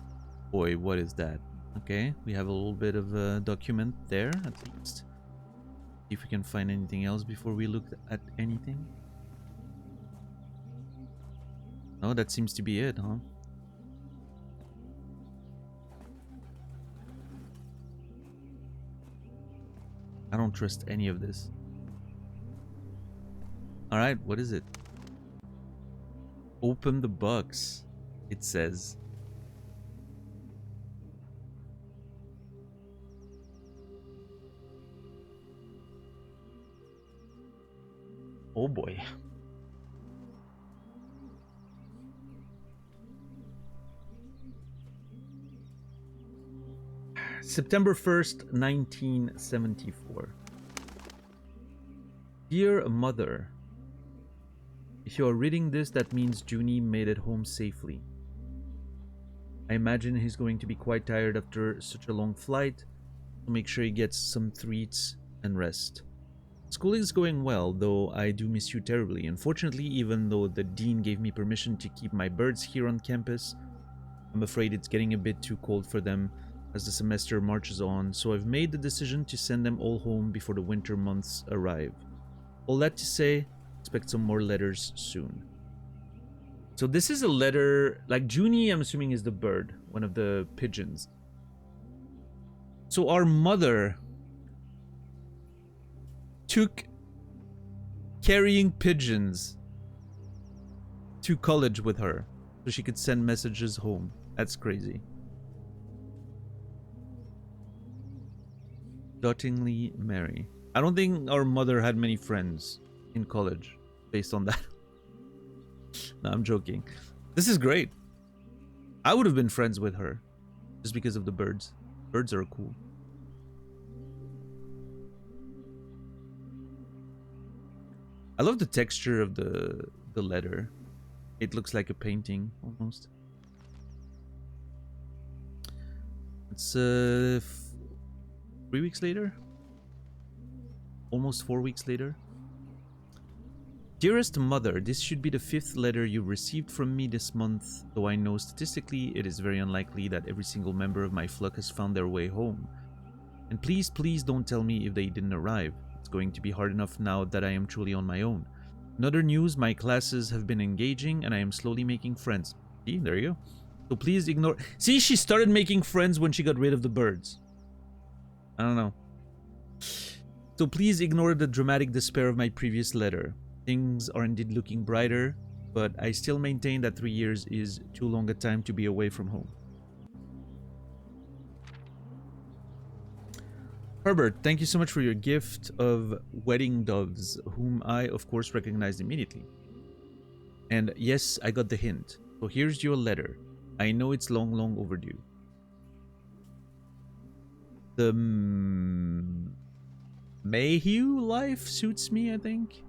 boy, what is that? Okay, we have a little bit of a document there at least. See if we can find anything else before we look at anything. Oh, that seems to be it, huh? I don't trust any of this. Alright, what is it? Open the box, it says. Oh boy. September 1st, 1974. Dear Mother, if you are reading this, that means Junie made it home safely. I imagine he's going to be quite tired after such a long flight, so make sure he gets some treats and rest. School is going well, though I do miss you terribly. Unfortunately, even though the dean gave me permission to keep my birds here on campus, I'm afraid it's getting a bit too cold for them as the semester marches on, so I've made the decision to send them all home before the winter months arrive. All that to say, expect some more letters soon. So this is a letter, like Junie, I'm assuming, is the bird, one of the pigeons. So our mother took carrying pigeons to college with her so she could send messages home. That's crazy. Dotingly Mary. I don't think our mother had many friends in college based on that. No, I'm joking. This is great. I would have been friends with her just because of the birds. Birds are cool. I love the texture of the letter. It looks like a painting almost. It's 3 weeks later? Almost 4 weeks later. Dearest Mother, this should be the 5th letter you received from me this month, though I know statistically it is very unlikely that every single member of my flock has found their way home. And please, please don't tell me if they didn't arrive. It's going to be hard enough now that I am truly on my own. In other news, my classes have been engaging and I am slowly making friends. See, there you go. So please ignore... See, she started making friends when she got rid of the birds. I don't know. So please ignore the dramatic despair of my previous letter. Things are indeed looking brighter, but I still maintain that 3 years is too long a time to be away from home. Herbert, thank you so much for your gift of wedding doves, whom I, of course, recognized immediately. And yes, I got the hint. So here's your letter. I know it's long, long overdue. The Mayhew life suits me, I think.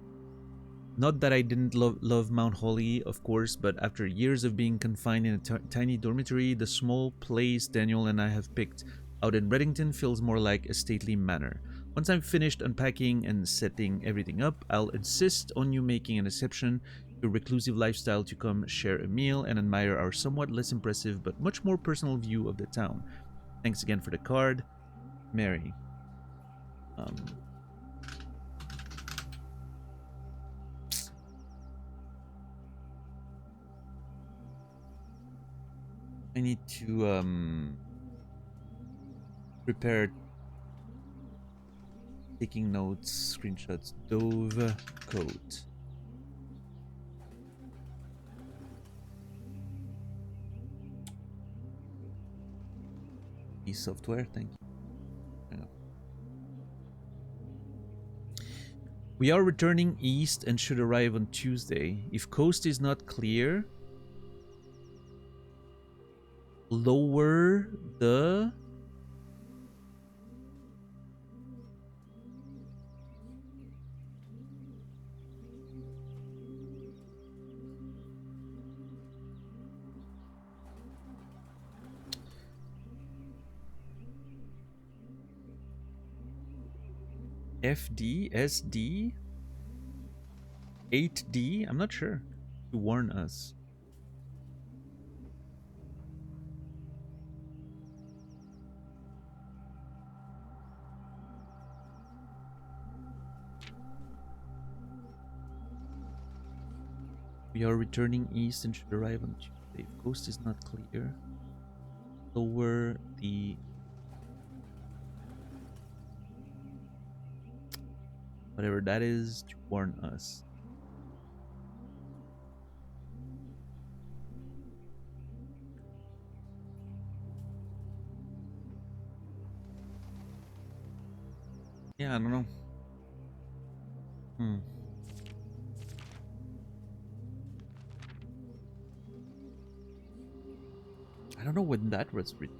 Not that I didn't love Mount Holly, of course, but after years of being confined in a tiny dormitory, the small place Daniel and I have picked out in Reddington feels more like a stately manor. Once I'm finished unpacking and setting everything up, I'll insist on you making an exception to your reclusive lifestyle to come share a meal and admire our somewhat less impressive but much more personal view of the town. Thanks again for the card, Mary. I need to prepare taking notes, screenshots, Dovecote. Software, thank you. Yeah. We are returning east and should arrive on Tuesday. If coast is not clear, lower the FD, SD, 8D, I'm not sure, to warn us. We are returning east and should arrive on Tuesday. If coast is not clear, lower the whatever that is to warn us. Yeah, I don't know. I don't know when that was written.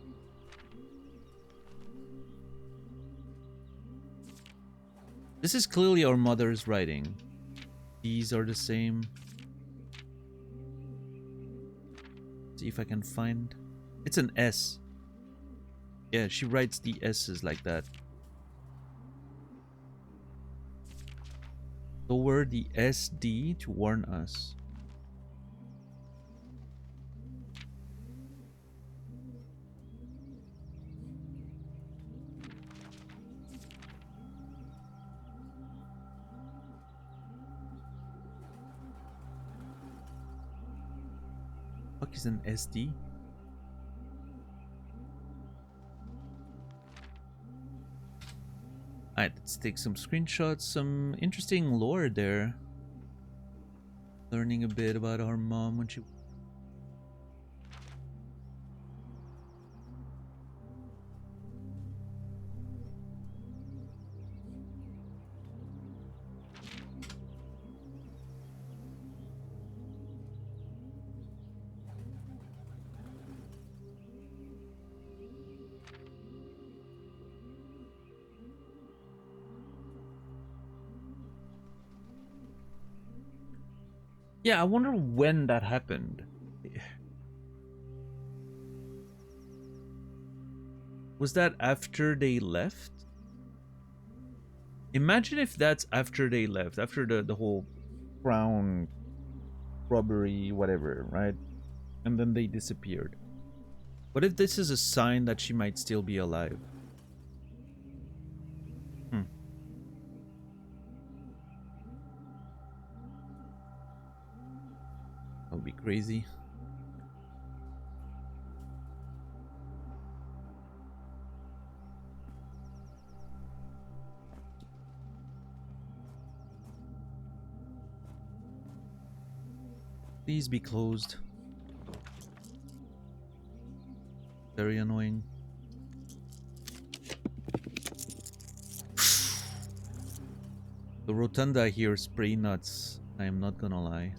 This is clearly our mother's writing. These are the same. See if I can find. It's an S. Yeah, she writes the S's like that. Lower the SD to warn us. What is an SD? Alright, let's take some screenshots. Some interesting lore there. Learning a bit about our mom when she... Yeah, I wonder when that happened. Was that after they left? Imagine if that's after they left, after the whole crown robbery, whatever, right? And then they disappeared. What if this is a sign that she might still be alive? That would be crazy. Please be closed. Very annoying. The rotunda here spray nuts. I am not gonna lie.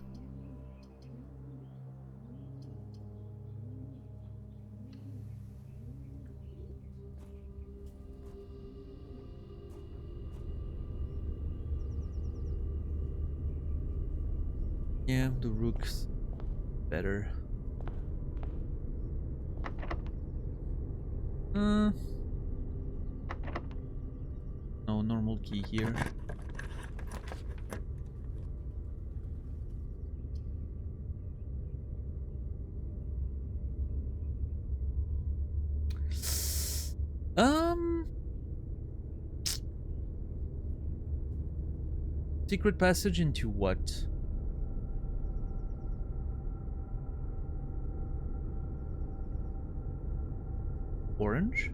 Yeah, the rook's better. No, no normal key here. Secret passage into what? Orange?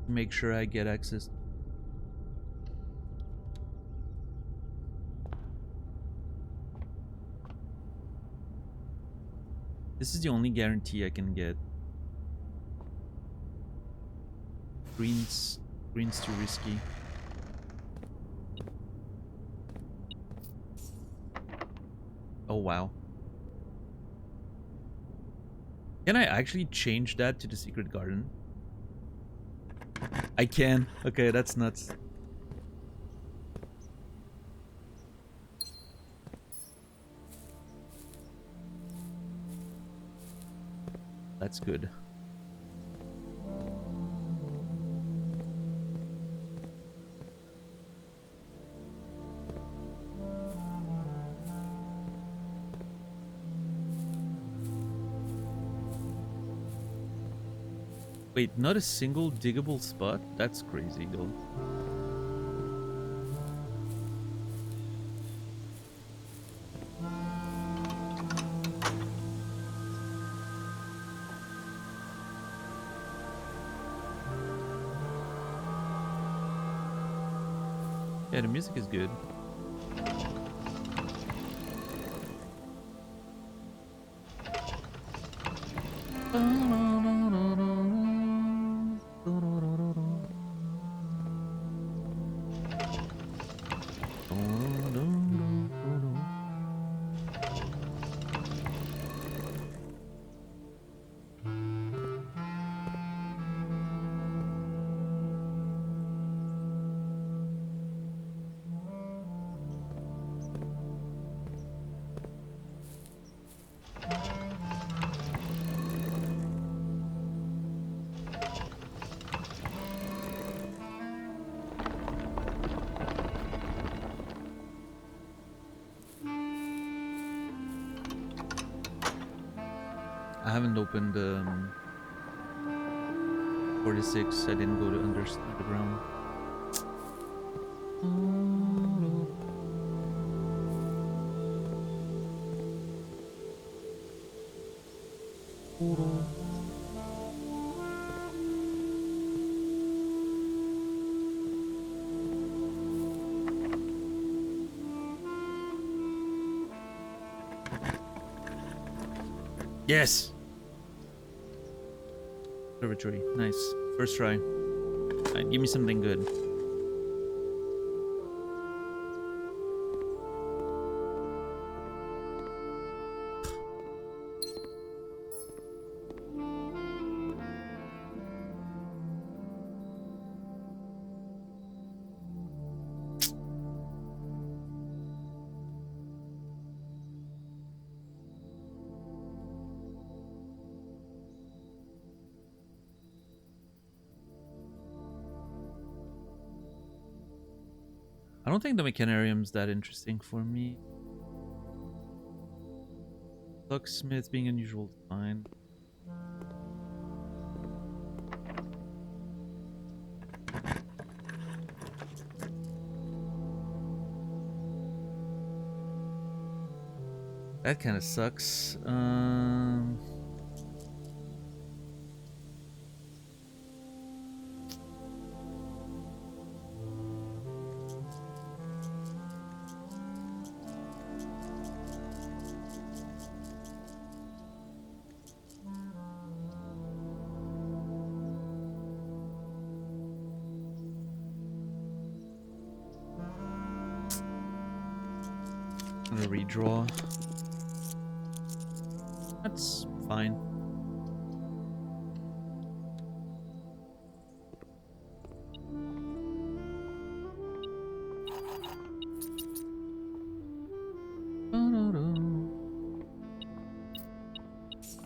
Make sure I get access. This is the only guarantee I can get. Green's too risky. Oh wow. Can I actually change that to the secret garden? I can. Okay, that's nuts. That's good. Wait, not a single diggable spot? That's crazy though. Yeah, the music is good. I haven't opened 46. I didn't go to underground. Yes! Observatory. Nice. First try. Alright, give me something good. I don't think the Mechanarium's that interesting for me. Locksmith being unusual is fine. That kind of sucks. I'm gonna redraw. That's fine.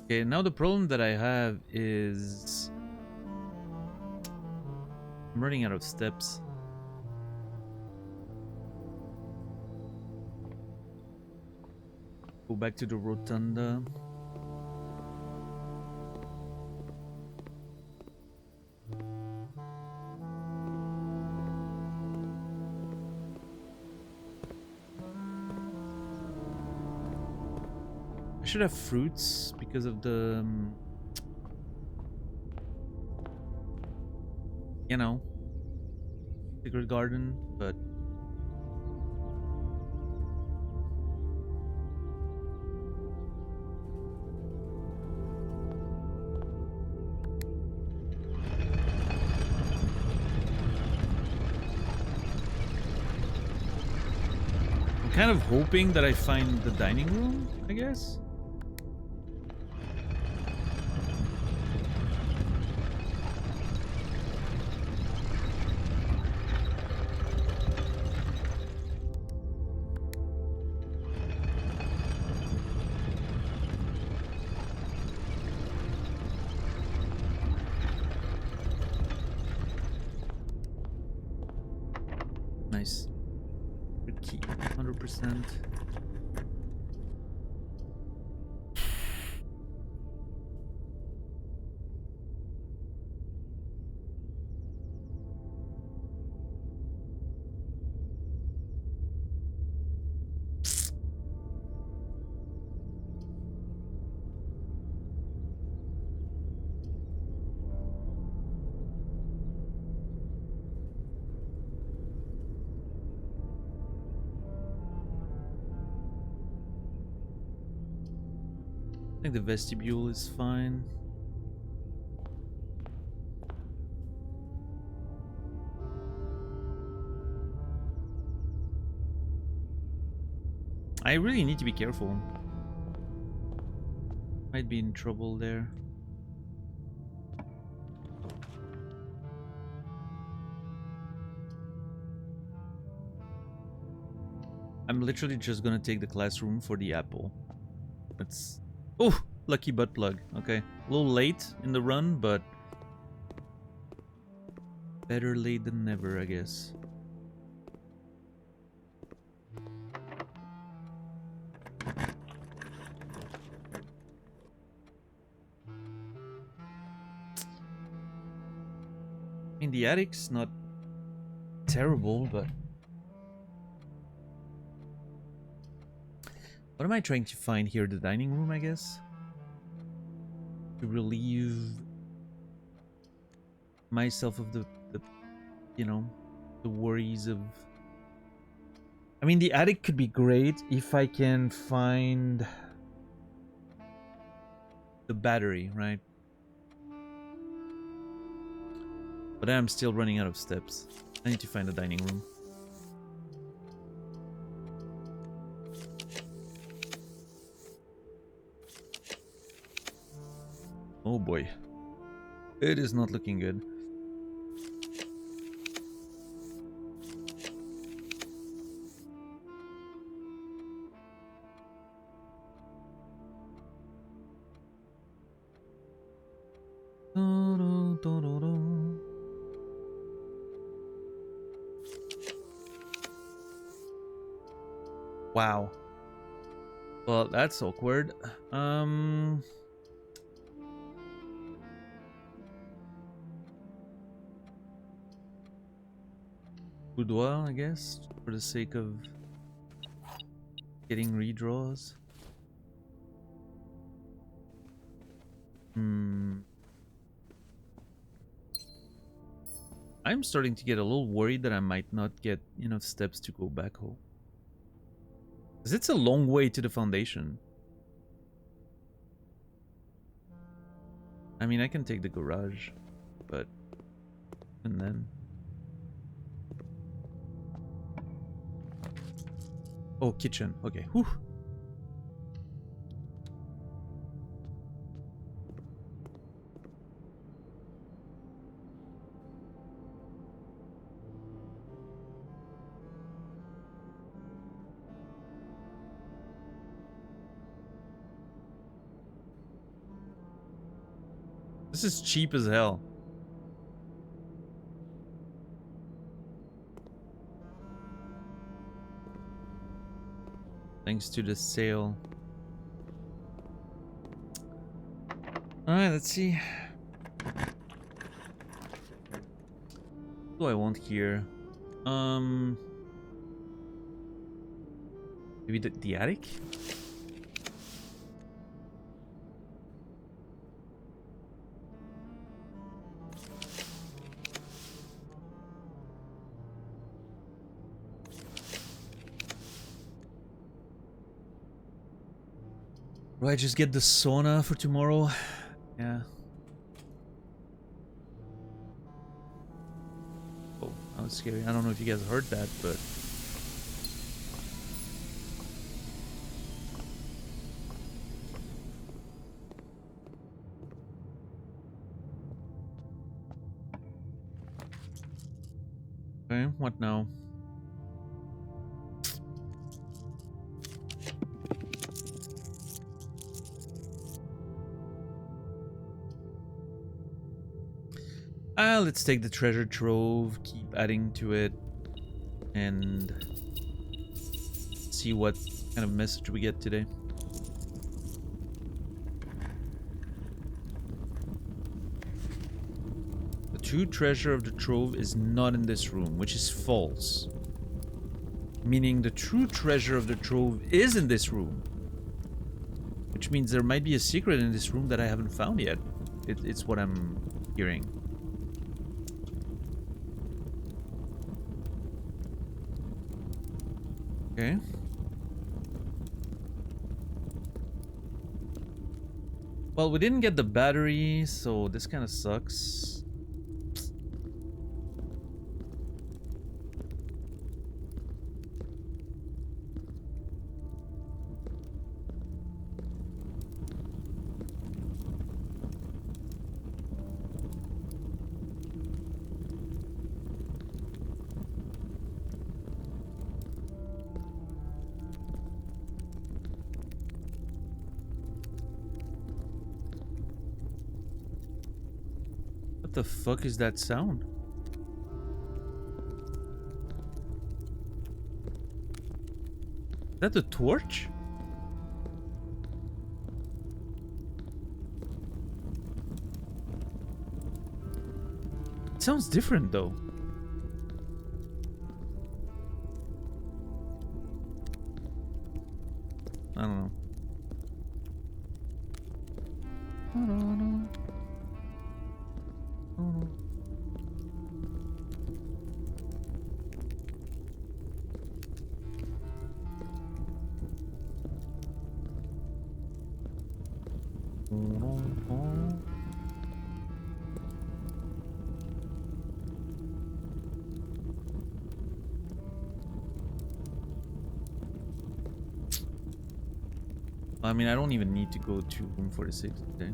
Okay, now the problem that I have is I'm running out of steps. Go back to the rotunda. I should have fruits because of the, you know, secret garden, but I'm kind of hoping that I find the dining room, I guess. Nice. Good key. 100%. I think the vestibule is fine. I really need to be careful. Might be in trouble there. I'm literally just gonna take the classroom for the apple. That's... Oh! Lucky butt plug. Okay. A little late in the run, but... better late than never, I guess. I mean, the attic's not terrible, but... what am I trying to find here? The dining room, I guess? To relieve myself of the you know, the worries of... I mean, the attic could be great if I can find the battery, right? But I'm still running out of steps. I need to find the dining room. Oh boy. It is not looking good. Wow. Well, that's awkward. Boudoir, I guess, for the sake of getting redraws. I'm starting to get a little worried that I might not get enough steps to go back home. Because it's a long way to the foundation. I mean, I can take the garage, but... and then... oh, kitchen. Okay. Whew. This is cheap as hell. Thanks to the sale. Alright, let's see. What do I want here? Maybe the attic? Do I just get the sauna for tomorrow? Yeah. Oh, that was scary. I don't know if you guys heard that, but... Okay, what now? Let's take the treasure trove, keep adding to it, and see what kind of message we get today. The true treasure of the trove is not in this room, which is false. Meaning the true treasure of the trove is in this room. Which means there might be a secret in this room that I haven't found yet. It's what I'm hearing. Okay. Well, we didn't get the battery, so this kind of sucks. What the fuck is that sound? Is that the torch? It sounds different though. I don't know. I mean, I don't even need to go to room 46 today.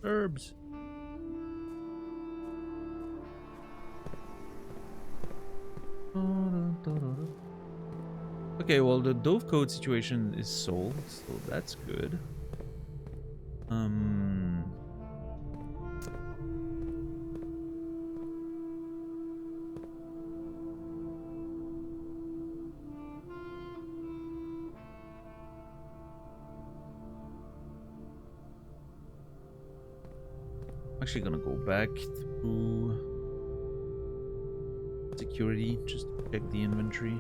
Herbs. Okay, well, the Dovecote situation is solved, so that's good. I'm actually gonna go back through security just to check the inventory.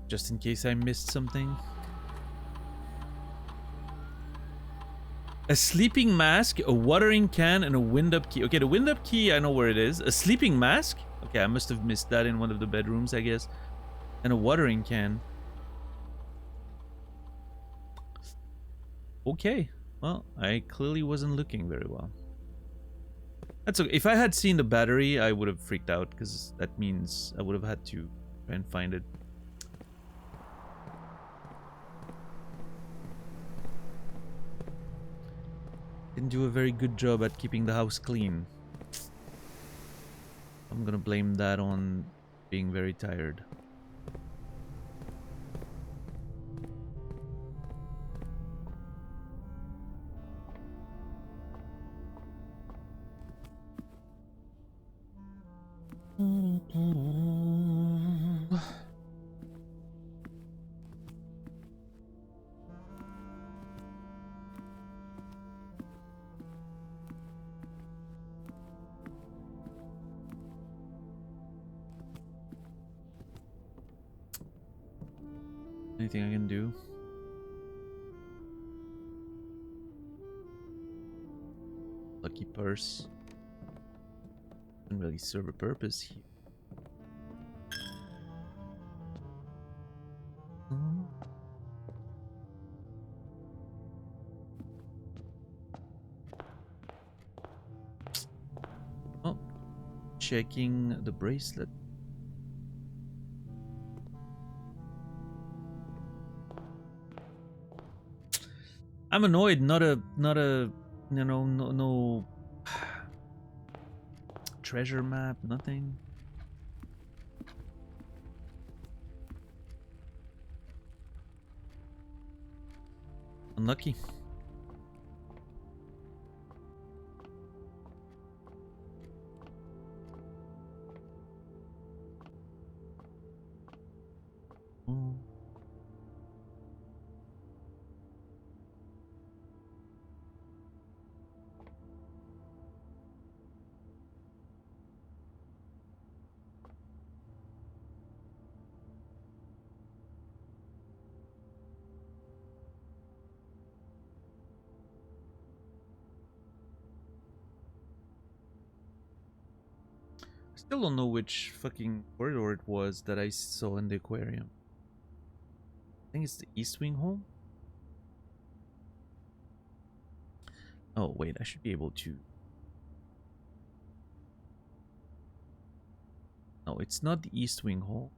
Just in case I missed something. A sleeping mask, a watering can, and a wind-up key. Okay, the wind-up key, I know where it is. A sleeping mask? Okay, I must have missed that in one of the bedrooms, I guess. And a watering can. Okay. Well, I clearly wasn't looking very well. That's okay. If I had seen the battery, I would have freaked out, because that means I would have had to try and find it. didn't do a very good job at keeping the house clean. I'm gonna blame that on being very tired. Anything I can do? Lucky purse. Doesn't really serve a purpose here. Oh, checking the bracelet. I'm annoyed. Not a, you know, no treasure map. Nothing. Unlucky. Oh. I still don't know which fucking corridor it was that I saw in the aquarium. I think it's the East Wing home. Oh, wait, I should be able to. No, it's not the East Wing hall.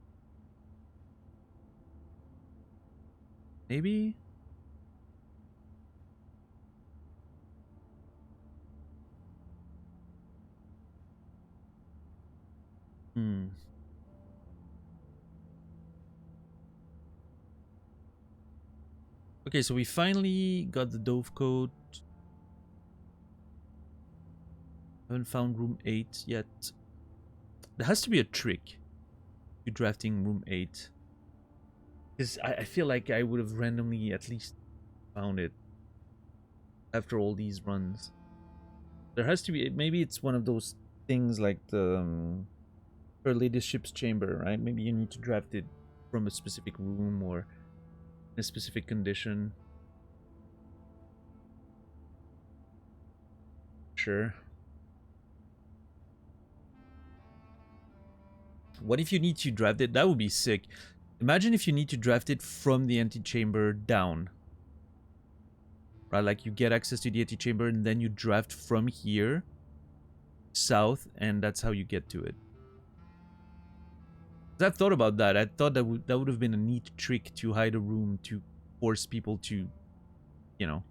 Maybe? Hmm. Okay, so we finally got the Dovecote. Haven't found room 8 yet. There has to be a trick to drafting room 8. Because I feel like I would have randomly at least found it after all these runs. There has to be, maybe it's one of those things like the Her Lady's Ship's Chamber, right? Maybe you need to draft it from a specific room or in a specific condition. Sure. What if you need to draft it? That would be sick. Imagine if you need to draft it from the antechamber down. Right, like you get access to the antechamber and then you draft from here south, and that's how you get to it. I've thought about that. I thought that would have been a neat trick to hide a room to force people to, you know,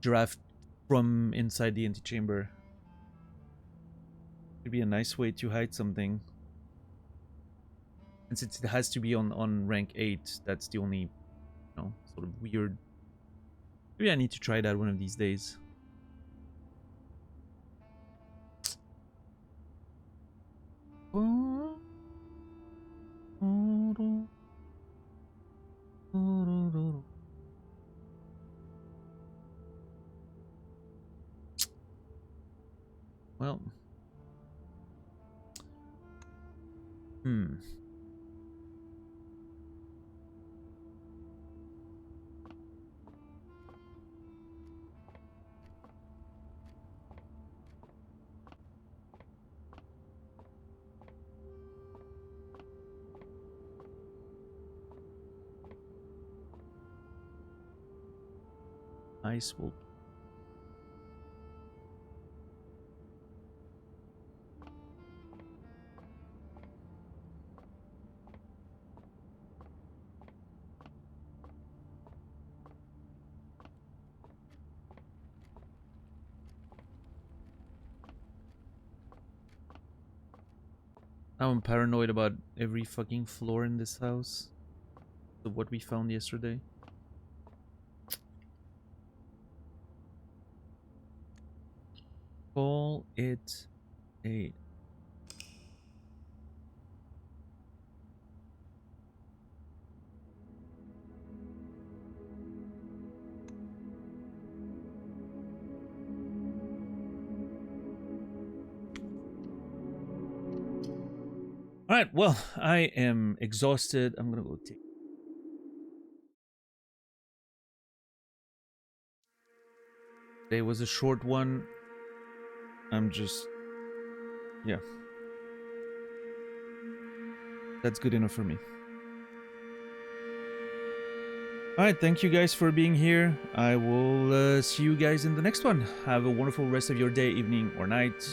draft from inside the antechamber. It'd be a nice way to hide something. And since it has to be on rank 8, that's the only, you know, sort of weird. Maybe I need to try that one of these days. Well. Ice will. I'm paranoid about every fucking floor in this house. Of what we found yesterday. Call it a... Alright, well, I am exhausted. I'm gonna go take... Today was a short one. I'm just... Yeah. That's good enough for me. Alright, thank you guys for being here. I will see you guys in the next one. Have a wonderful rest of your day, evening, or night.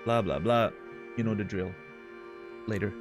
Blah, blah, blah. You know the drill. Later.